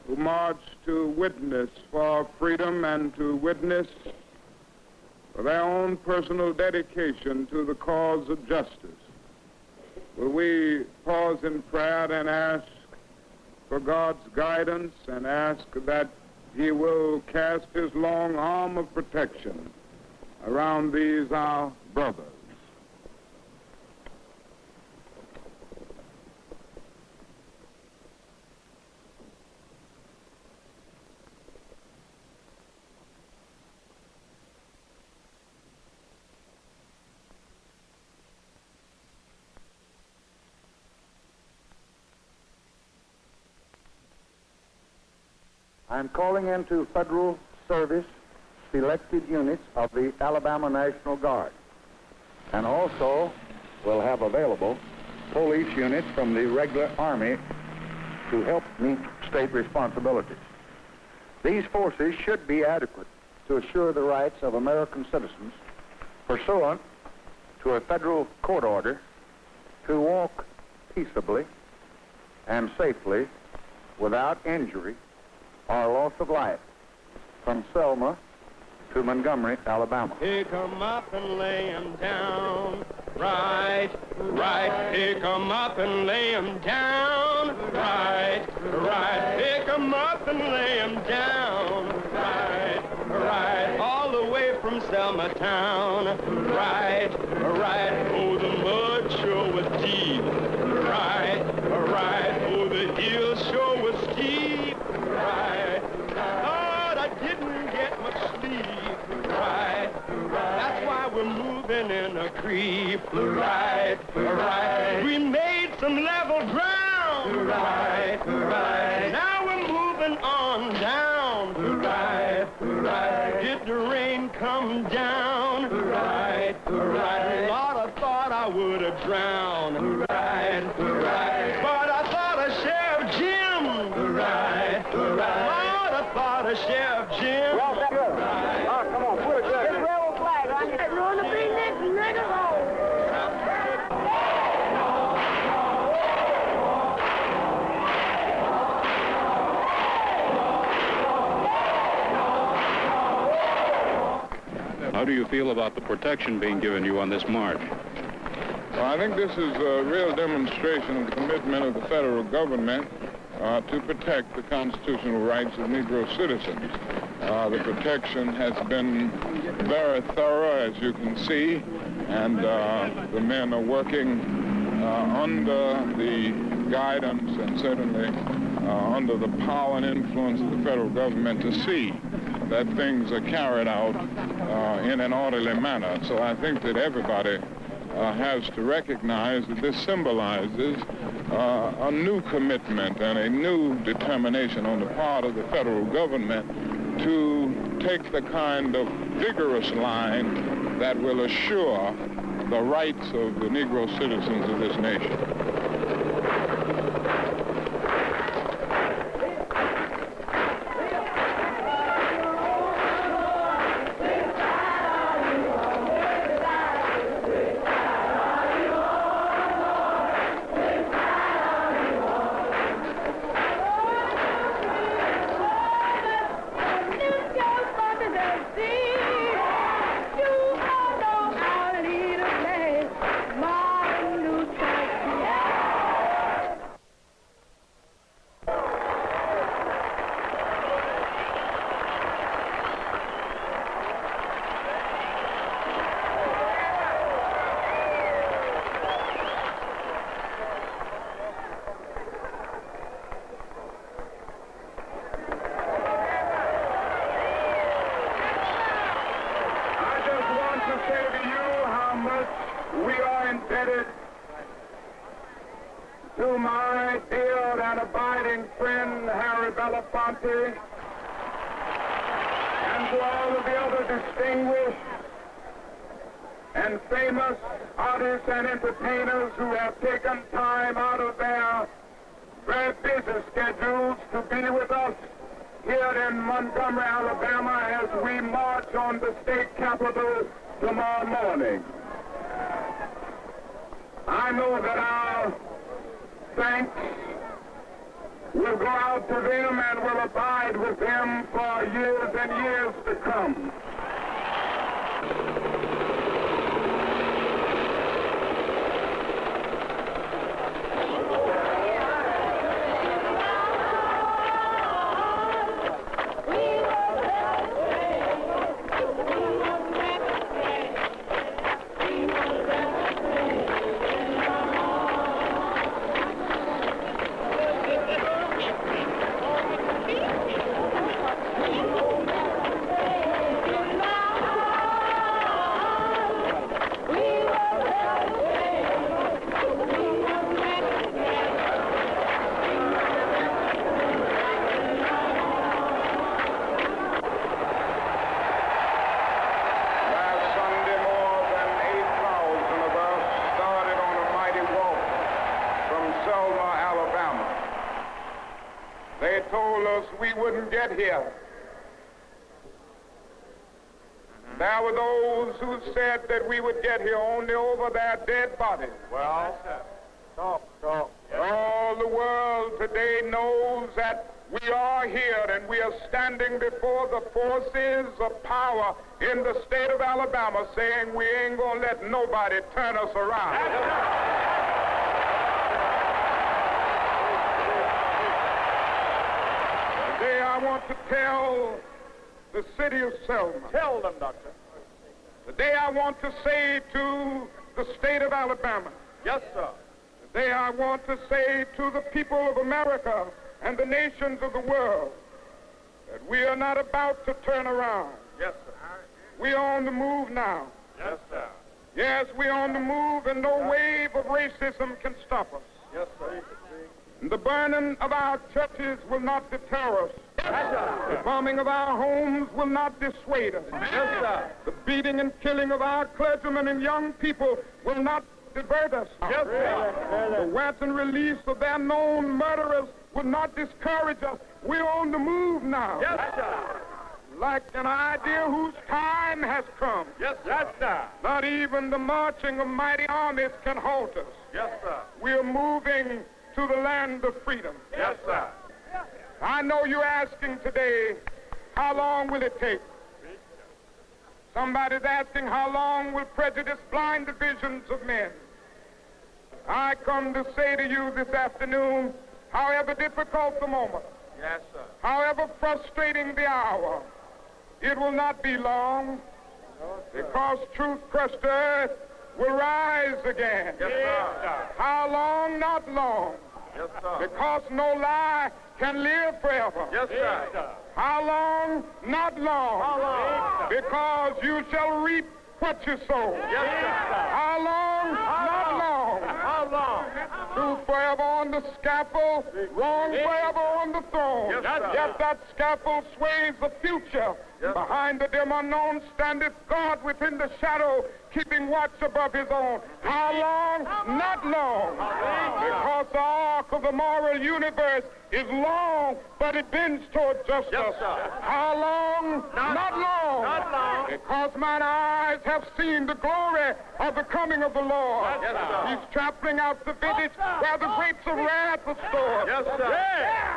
who marched to witness for freedom and to witness for their own personal dedication to the cause of justice. Will we pause in prayer and ask for God's guidance and ask that he will cast his long arm of protection around these our brothers. I'm calling into federal service selected units of the Alabama National Guard, and also will have available police units from the regular Army to help meet state responsibilities. These forces should be adequate to assure the rights of American citizens pursuant to a federal court order to walk peaceably and safely without injury or loss of life from Selma to Montgomery, Alabama. Pick 'em up and lay 'em down. Right, right. Pick 'em up and lay 'em down. Right, right. Pick 'em up and lay 'em down. Right, right. All the way from Selma town. Right, right. Oh, the mud sure was deep. Right, right. Oh, the hill sure was steep. Right, Lord, I didn't get much sleep. Right, that's why we're moving in a creep. Right, right. We made some level ground. Right, right. Now we're moving on down. Right, right. Did the rain come down? Right, right. Lord, I thought I would have drowned. Right, right. But I thought of Sheriff Jim. Right, right. Lord, I thought of Sheriff Jim. Well, that's good. Right. Come on, put it there. This rebel flag on here. Run the big next nigga home. How do you feel about the protection being given you on this march? Well, I think this is a real demonstration of the commitment of the federal government to protect the constitutional rights of Negro citizens. The protection has been very thorough, as you can see, and the men are working under the guidance and certainly under the power and influence of the federal government to see that things are carried out in an orderly manner. So I think that everybody has to recognize that this symbolizes a new commitment and a new determination on the part of the federal government to take the kind of vigorous line that will assure the rights of the Negro citizens of this nation. Belafonte, and to all of the other distinguished and famous artists and entertainers who have taken time out of their very busy schedules to be with us here in Montgomery, Alabama, as we march on the state capitol tomorrow morning. I know that our thanks will go out to them and will abide with them for years and years to come. Here. There were those who said that we would get here only over their dead bodies. Well, all the world today knows that we are here and we are standing before the forces of power in the state of Alabama saying we ain't gonna let nobody turn us around. I want to tell the city of Selma. Tell them, Doctor. Today I want to say to the state of Alabama. Yes, sir. Today I want to say to the people of America and the nations of the world that we are not about to turn around. Yes, sir. We are on the move now. Yes, sir. Yes, we are on the move and no wave of racism can stop us. Yes, sir. The burning of our churches will not deter us. The bombing of our homes will not dissuade us. The beating and killing of our clergymen and young people will not divert us. The wanton release of their known murderers will not discourage us. We're on the move now. Like an idea whose time has come. Not even the marching of mighty armies can halt us. We're moving to the land of freedom. Yes, sir. I know you're asking today, how long will it take? Somebody's asking, how long will prejudice blind the visions of men? I come to say to you this afternoon, however difficult the moment, yes, sir, however frustrating the hour, it will not be long, because truth crushed earth will rise again. Yes, sir. How long? Not long. Yes, sir. Because no lie can live forever. Yes, sir. How long? Not long. How long? Because you shall reap what you sow. Yes, sir. How long? Not long. How long? Truth forever on the scaffold, wrong forever on the throne. Yes, yet that scaffold sways the future. Yes. Behind the dim unknown standeth God within the shadow, keeping watch above his own. How long? Not long. Because the arc of the moral universe is long, but it bends toward justice. Yes, how long? Not long. Not long. Because mine eyes have seen the glory of the coming of the Lord. Yes, he's trampling out the vintage where the grapes of wrath are stored. Yes, sir.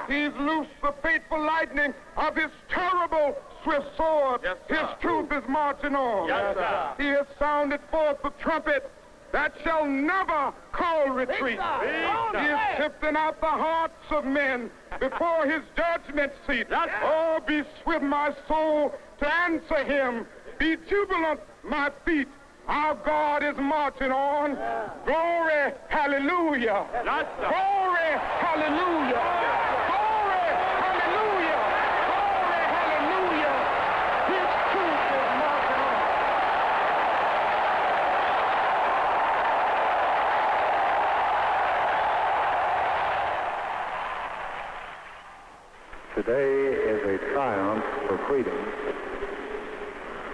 He's loosed the fateful lightning of his terrible swift sword. Yes, his truth is marching on. Yes, sir. He has sounded forth the trumpet that shall never call retreat. He is sifting out the hearts of men before his judgment seat. Oh, be swift, my soul, to answer him. Be jubilant, my feet. Our God is marching on. Glory, hallelujah. Glory, hallelujah. is a triumph for freedom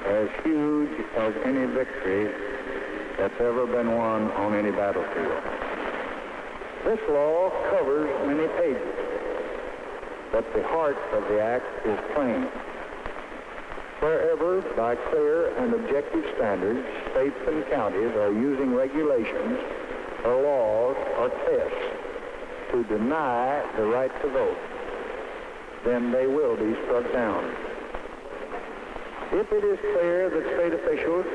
as huge as any victory that's ever been won on any battlefield. This law covers many pages, but the heart of the act is plain. Wherever, by clear and objective standards, states and counties are using regulations or laws or tests to deny the right to vote, then they will be struck down. If it is clear that state officials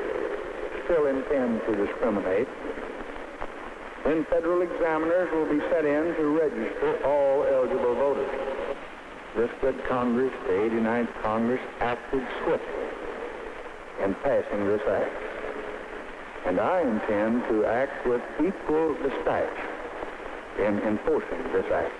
still intend to discriminate, then federal examiners will be sent in to register all eligible voters. This good Congress, the 89th Congress, acted swiftly in passing this act. And I intend to act with equal dispatch in enforcing this act.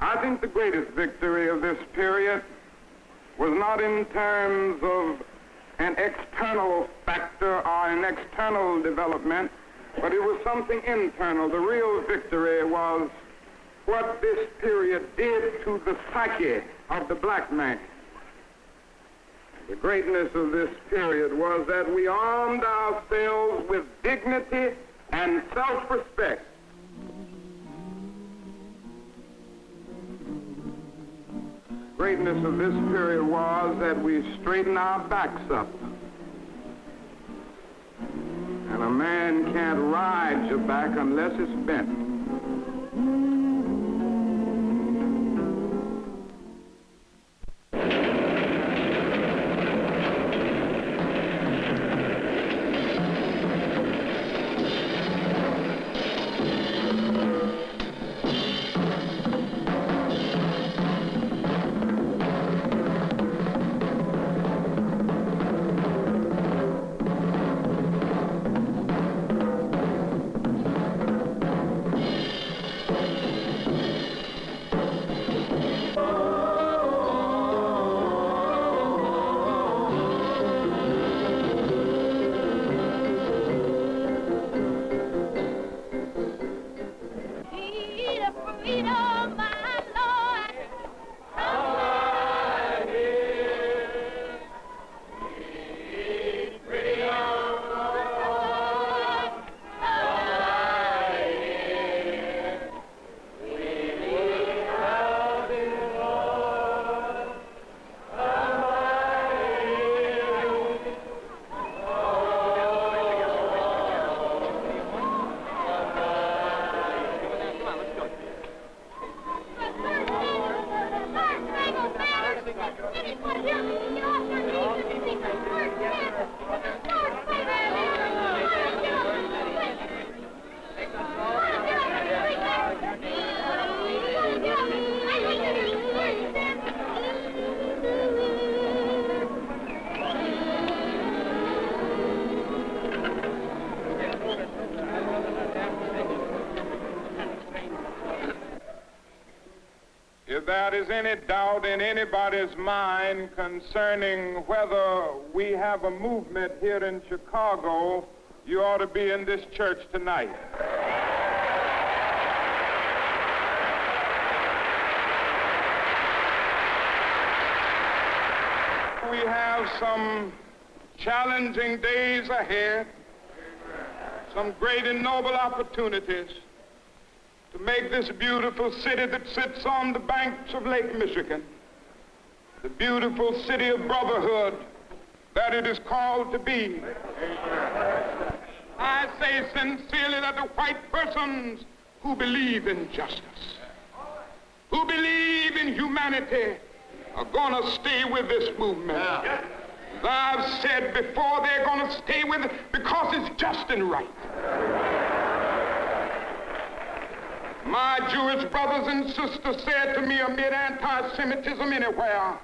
I think the greatest victory of this period was not in terms of an external factor or an external development, but it was something internal. The real victory was what this period did to the psyche of the black man. The greatness of this period was that we armed ourselves with dignity and self-respect. Greatness of this period was that we straightened our backs up. And a man can't ride your back unless it's bent. If there is any doubt in anybody's mind concerning whether we have a movement here in Chicago, you ought to be in this church tonight. We have some challenging days ahead, some great and noble opportunities to make this beautiful city that sits on the banks of Lake Michigan, the beautiful city of brotherhood that it is called to be. I say sincerely that the white persons who believe in justice, who believe in humanity, are going to stay with this movement. As I've said before, they're going to stay with it because it's just and right. My Jewish brothers and sisters said to me amid anti-Semitism anywhere,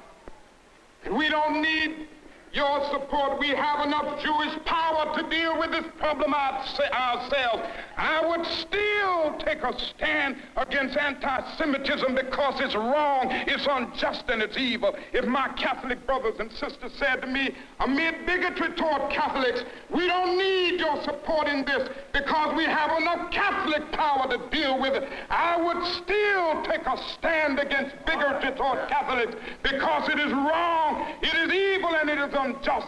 We don't need your support. We have enough Jewish power to deal with this problem ourselves. I would still take a stand against anti-Semitism because it's wrong, it's unjust, and it's evil. If my Catholic brothers and sisters said to me, amid bigotry toward Catholics, we don't need your support in this because we have enough Catholic power to deal with it, I would still take a stand against bigotry toward Catholics because it is wrong, it is evil, and it is unjust.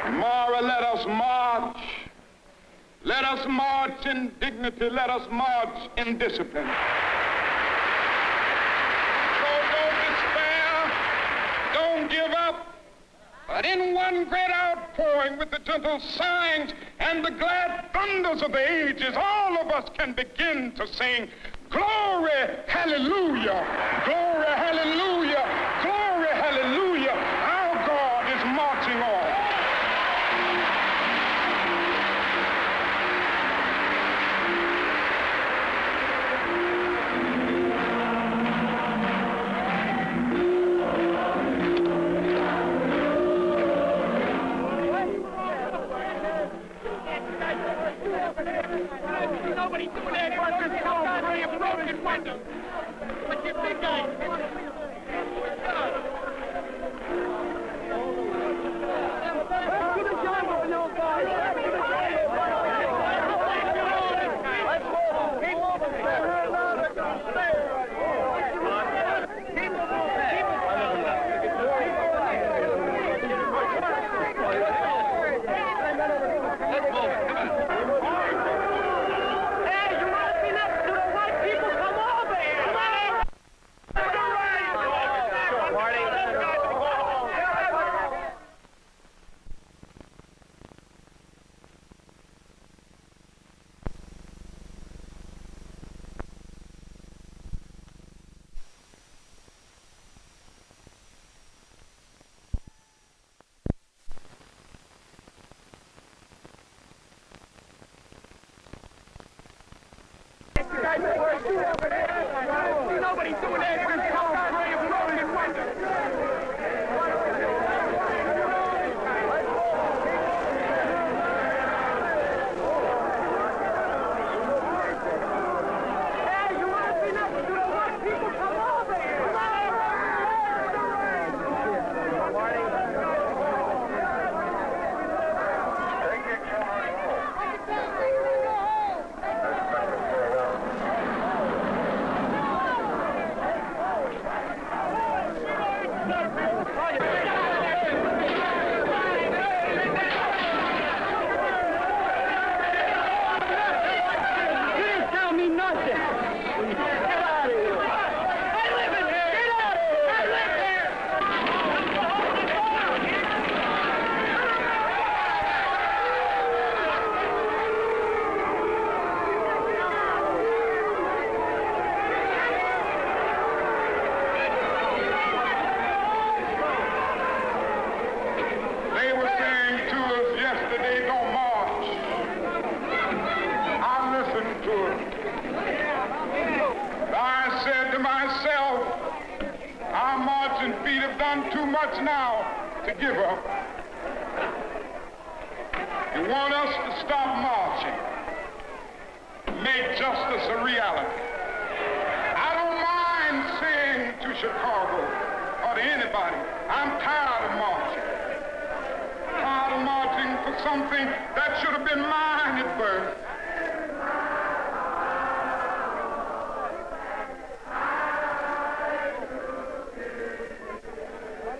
Tomorrow, let us march. Let us march in dignity. Let us march in discipline. So don't despair. Don't give up. But in one great outpouring with the gentle sighings and the glad thunders of the ages, all of us can begin to sing, glory, hallelujah, glory, hallelujah, glory, hallelujah. Our God is marching on. Nobody doing that. Workers don't pray a broken window. But you big guy. Let's get a job of your guys. Nobody doing that. We're so afraid of broken windows. Now to give up. You want us to stop marching, make justice a reality. I don't mind saying to Chicago or to anybody, I'm tired of marching. Tired of marching for something that should have been mine at birth.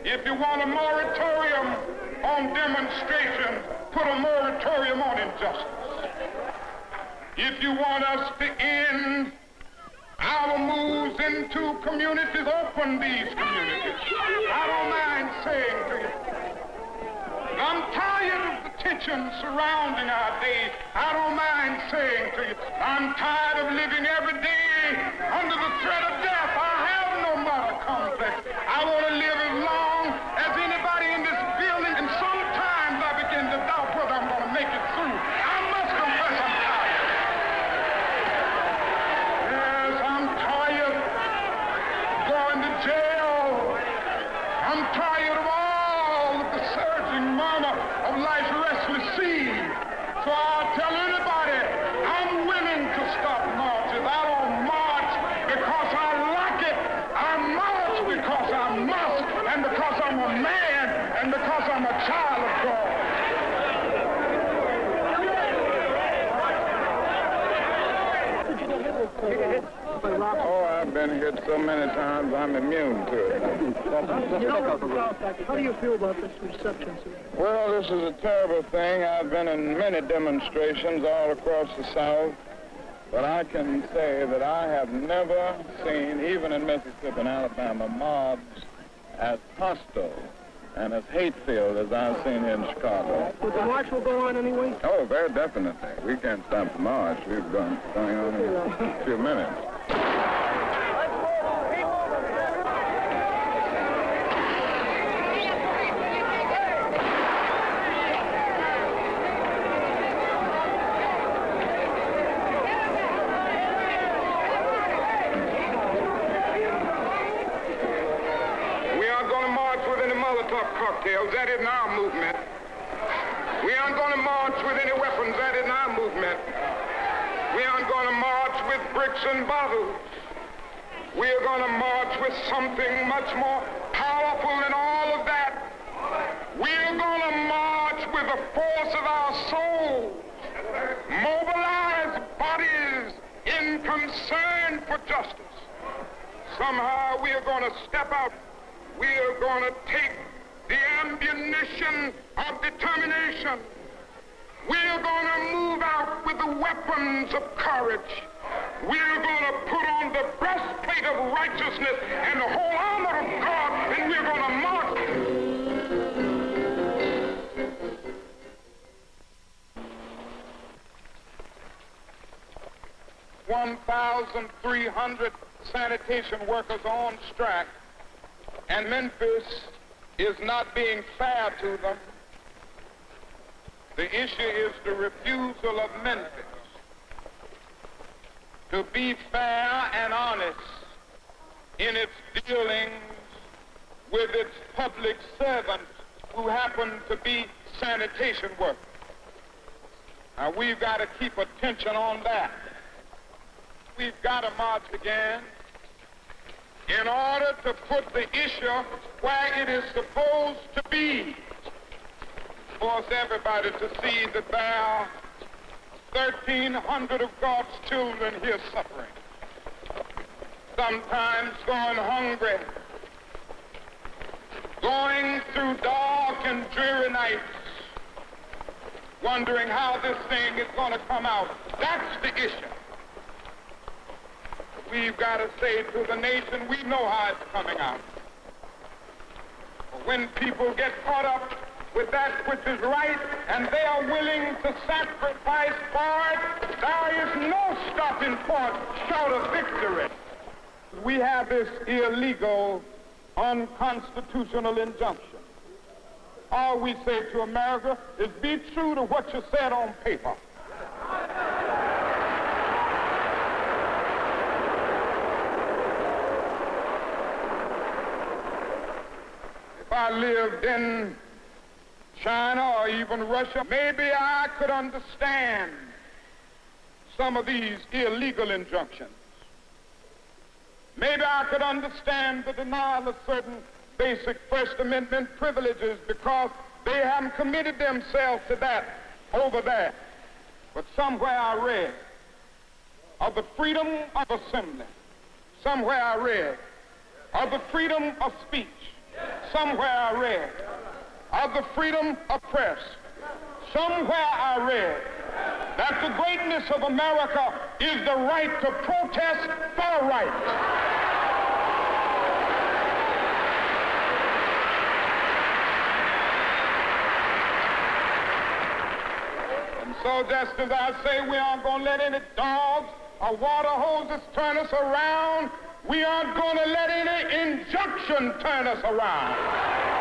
If you want a moratorium on demonstration, put a moratorium on injustice. If you want us to end our moves into communities, open these communities. I don't mind saying to you, I'm tired of the tension surrounding our day. I don't mind saying to you, I'm tired of living every day under the threat of death. I have no martyr complex. I want to live as long as anybody in this building, and sometimes I begin to doubt whether I'm going to make it through. I must confess I'm tired. Yes, been hit so many times, I'm immune to it. How do you feel about this reception, sir? Well, this is a terrible thing. I've been in many demonstrations all across the South, but I can say that I have never seen, even in Mississippi and Alabama, mobs as hostile and as hate-filled as I've seen here in Chicago. But the march will go on anyway? Oh, very definitely. We can't stop the march. We've going on in a few minutes. Cocktails, that isn't our movement. We aren't going to march with any weapons, that isn't our movement. We aren't going to march with bricks and bottles. We are going to march with something much more powerful than all of that. We are going to march with the force of our souls, mobilize bodies in concern for justice. Somehow we are going to step out. We are going to take the ammunition of determination. We are going to move out with the weapons of courage. We are going to put on the breastplate of righteousness and the whole armor of God, and we're going to march. 1,300 sanitation workers on strike, and Memphis is not being fair to them. The issue is the refusal of Memphis to be fair and honest in its dealings with its public servants who happen to be sanitation workers. Now, we've got to keep attention on that. We've got to march again in order to put the issue where it is supposed to be. Force everybody to see that there are 1,300 of God's children here suffering, sometimes going hungry, going through dark and dreary nights, wondering how this thing is going to come out. That's the issue. We've got to say to the nation, we know how it's coming out. But when people get caught up with that which is right and they are willing to sacrifice for it, there is no stopping point short of victory. We have this illegal, unconstitutional injunction. All we say to America is be true to what you said on paper. If I lived in China or even Russia, maybe I could understand some of these illegal injunctions. Maybe I could understand the denial of certain basic First Amendment privileges because they haven't committed themselves to that over there. But somewhere I read of the freedom of assembly. Somewhere I read of the freedom of speech. Somewhere I read of the freedom of press. Somewhere I read that the greatness of America is the right to protest for rights. And so just as I say we aren't going to let any dogs or water hoses turn us around, we aren't going to let any injunction turn us around.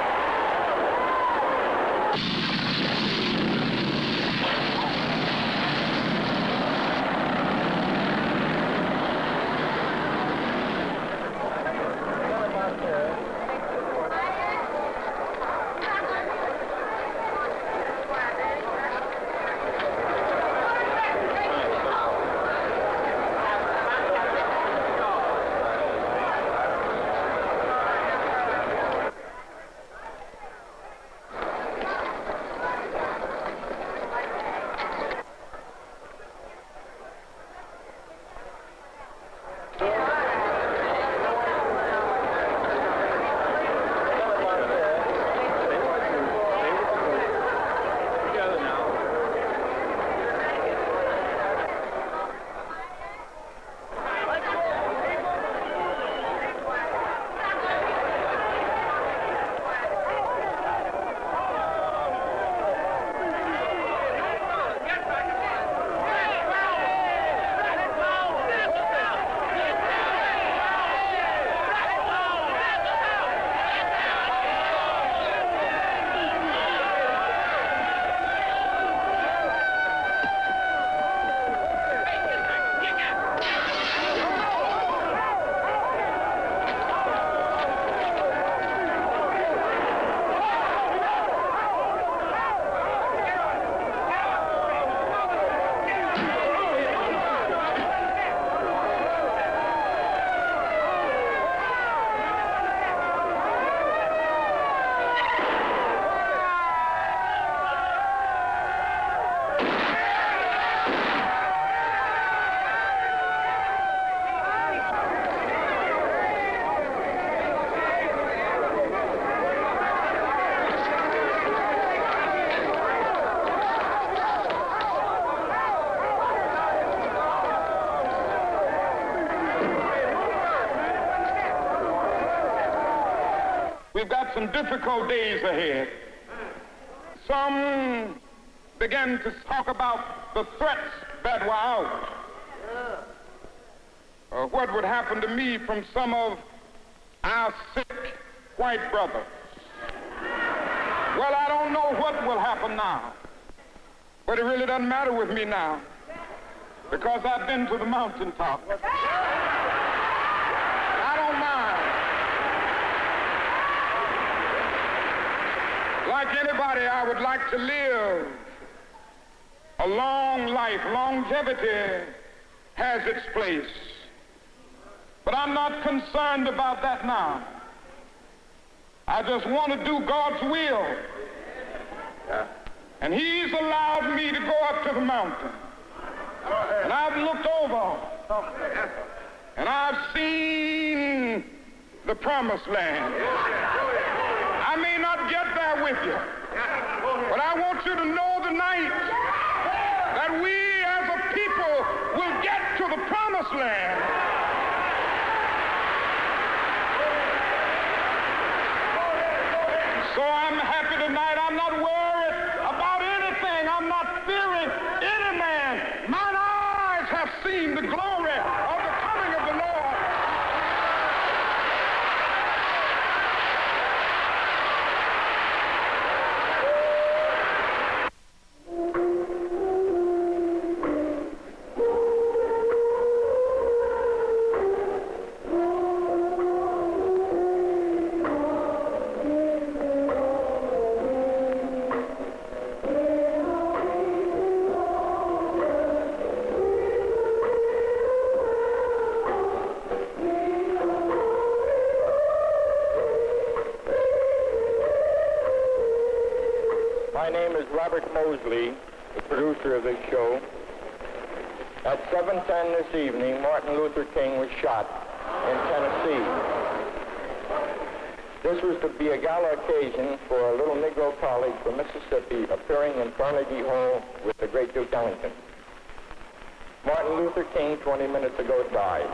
We've got some difficult days ahead. Some began to talk about the threats that were out. What would happen to me from some of our sick white brothers? Well, I don't know what will happen now, but it really doesn't matter with me now, because I've been to the mountaintop. I don't mind. Like anybody, I would like to live a long life. Longevity has its place. But I'm not concerned about that now. I just want to do God's will. Yeah. And He's allowed me to go up to the mountain. And I've looked over. And I've seen the promised land. I may not get there with you, but I want you to know tonight that we as a people will get to the promised land. So I'm happy tonight. I'm not worried about anything. I'm not fearing any man. Mine eyes have seen the glory of the coming of the Lord. My name is Robert Mosley, the producer of this show. At 7:10 this evening, Martin Luther King was shot in Tennessee. This was to be a gala occasion for a little Negro college from Mississippi appearing in Carnegie Hall with the great Duke Ellington. Martin Luther King, 20 minutes ago, died.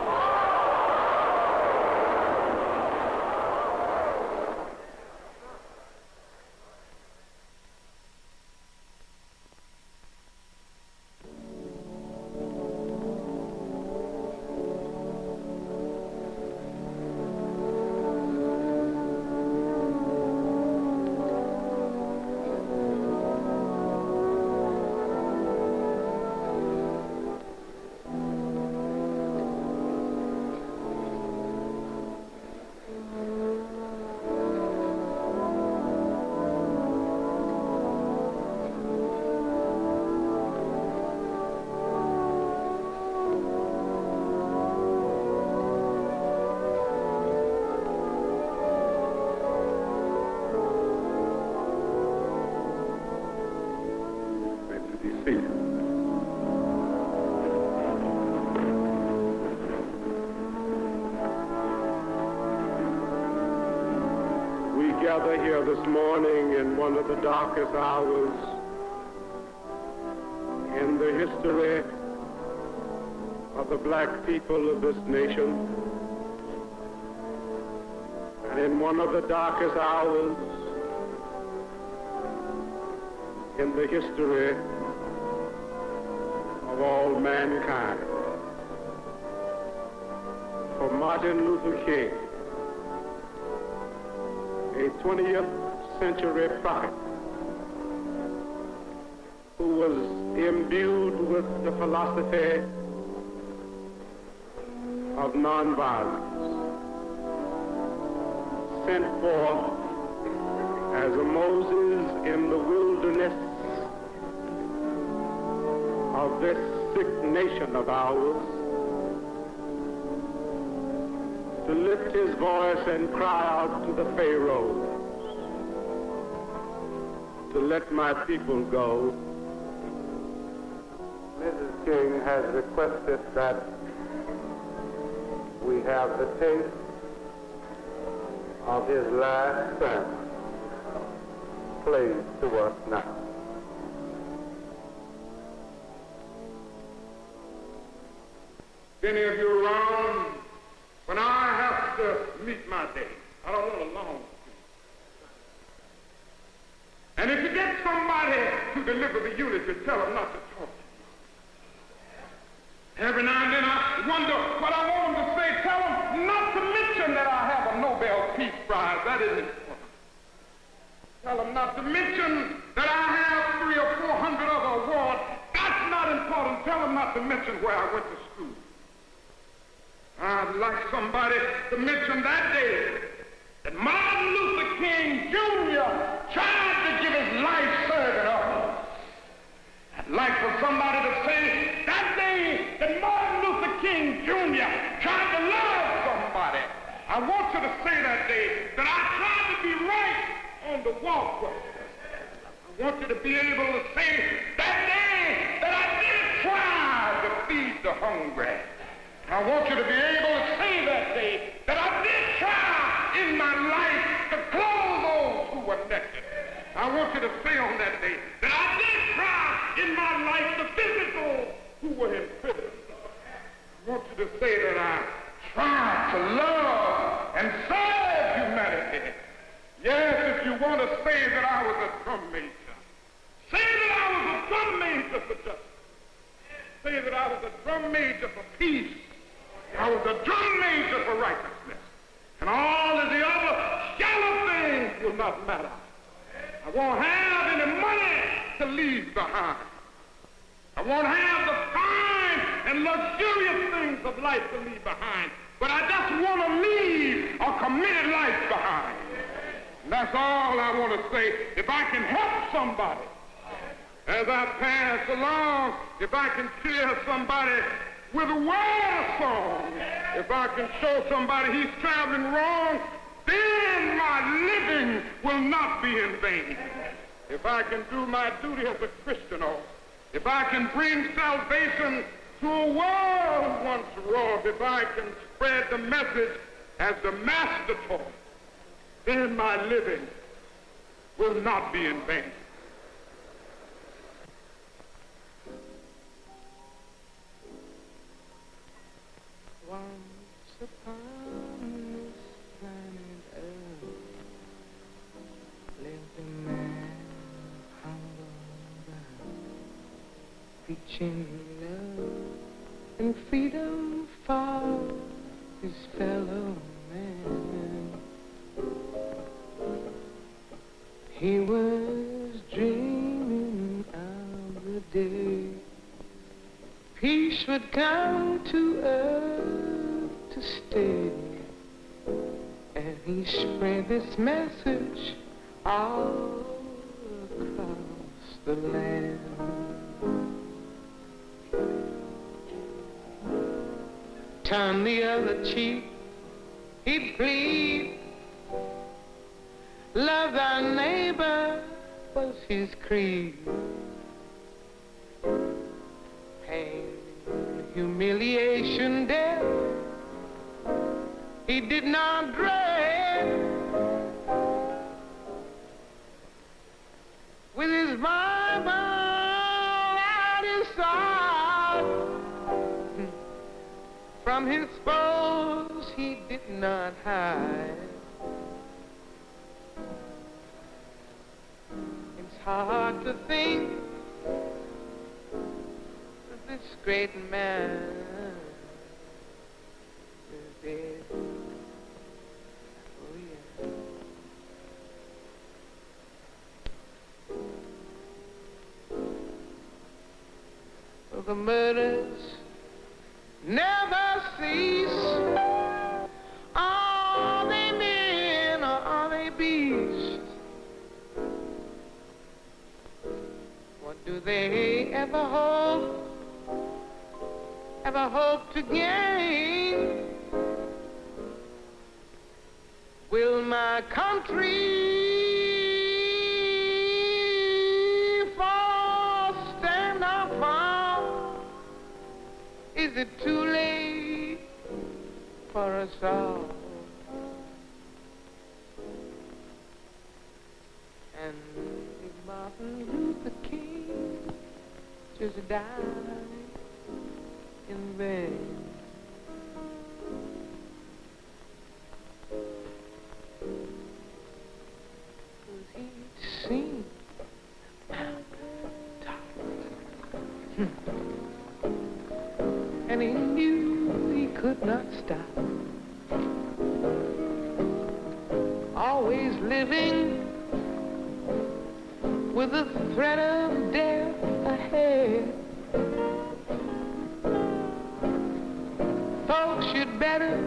Gather here this morning in one of the darkest hours in the history of the black people of this nation, and in one of the darkest hours in the history of all mankind. For Martin Luther King, a 20th century prophet who was imbued with the philosophy of nonviolence, sent forth as a Moses in the wilderness of this sick nation of ours, to lift his voice and cry out to the Pharaoh to let my people go. Mrs. King has requested that we have the tape of his last sermon played to us now. Any of you around when I have to meet my day? I don't want a long speech. to deliver the eulogy, tell them not to talk. Every now and then I wonder what I want them to say. Tell them not to mention that I have a Nobel Peace Prize. That isn't important. Tell them not to mention that I have 300 or 400 other awards. That's not important. Tell them not to mention where I went to school. I'd like somebody to mention that day that Martin Luther King Jr. tried to give his life serving others. I'd like for somebody to say that day that Martin Luther King Jr. tried to love somebody. I want you to say that day that I tried to be right on the walkway. I want you to be able to say that day that I did try to feed the hungry. I want you to be able to say that day that I did try in my life to clothe those who were naked. I want you to say on that day that I did try in my life to visit those who were in prison. I want you to say that I tried to love and serve humanity. Yes, if you want to say that I was a drum major, say that I was a drum major for justice. Say that I was a drum major for peace. I was a drum major for righteousness. And all of the other shallow things will not matter. I won't have any money to leave behind. I won't have the fine and luxurious things of life to leave behind. But I just want to leave a committed life behind. And that's all I want to say. If I can help somebody as I pass along, if I can cheer somebody with a word song, if I can show somebody he's traveling wrong, then my living will not be in vain. If I can do my duty as a Christian, or if I can bring salvation to a world once lost, if I can spread the message as the Master taught, then my living will not be in vain. Once upon this planet Earth lived a man humble and preaching love and freedom for his fellow man. He was dreaming of the day peace would come to earth to stay, and he spread this message all across the land. Turn the other cheek, he'd plead. Love thy neighbor was his creed. Pain, humiliation, death, he did not dread. With his Bible at his side, from his foes he did not hide. It's hard to think that this great man is dead. Oh yeah. Well, the murders never cease. Are they men or are they beasts? What do they ever hope to gain? Will my country fall, stand or fall? Is it too late for us all? And if Martin Luther King just died in vain, was he seen living with the threat of death ahead. Folks should better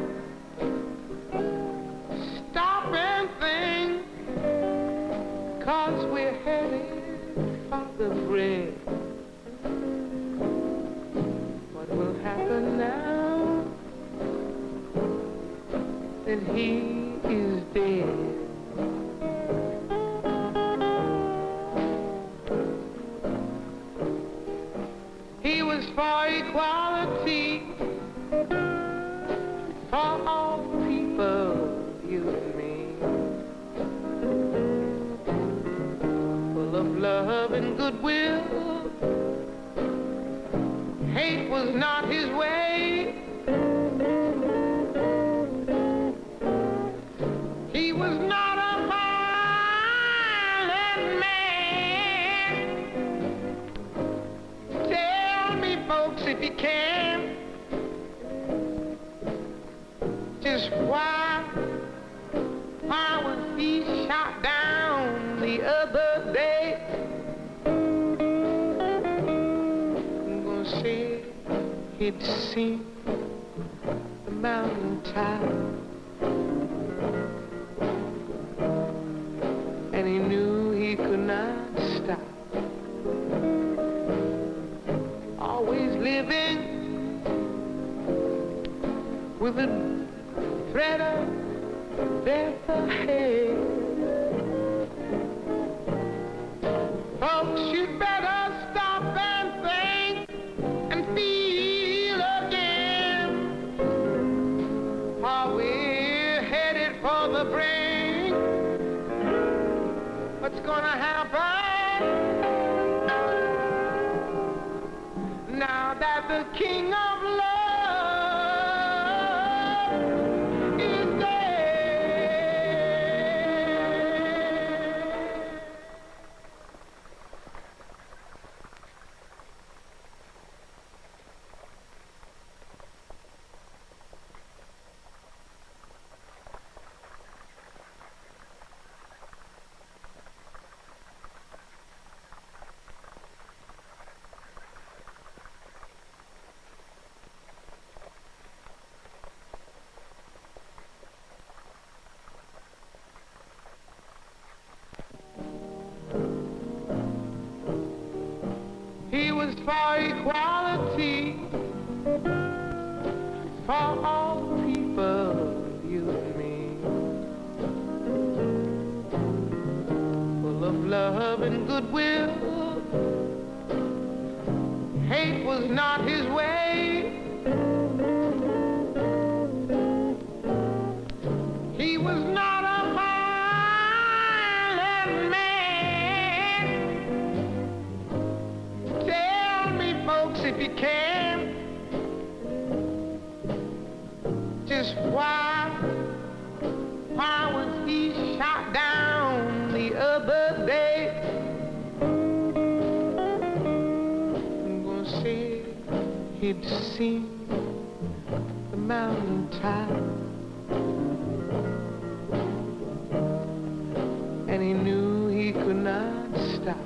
stop and think, 'cause we're headed for the bread. What will happen now that he is dead? He was for equality for all people, you and me, full of love and goodwill. Hate was not his way. He was not a violent man. Tell me, folks, if you can, just why was he shot down the other day? I'm gonna say he'd seen the mountain top, and he knew he could not stop. Always living with a threat of death ahead. Folks, you'd better stop and think and feel again. How we're headed for the brink. What's gonna happen now that the King of Love for equality for all people, you and me, full of love and goodwill. Hate was not his way. He was not a violent man. Tell me, folks, if you can, just why was he shot down the other day? I'm gonna say he'd seen the mountain top, and he knew he could not stop.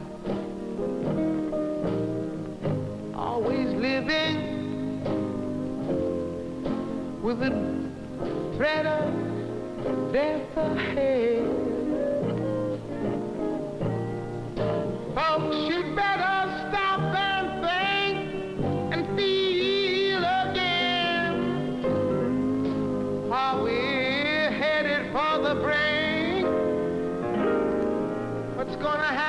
Always living with the threat of death ahead. Folks, you'd better stop and think and feel again. How we're headed for the brink. What's gonna happen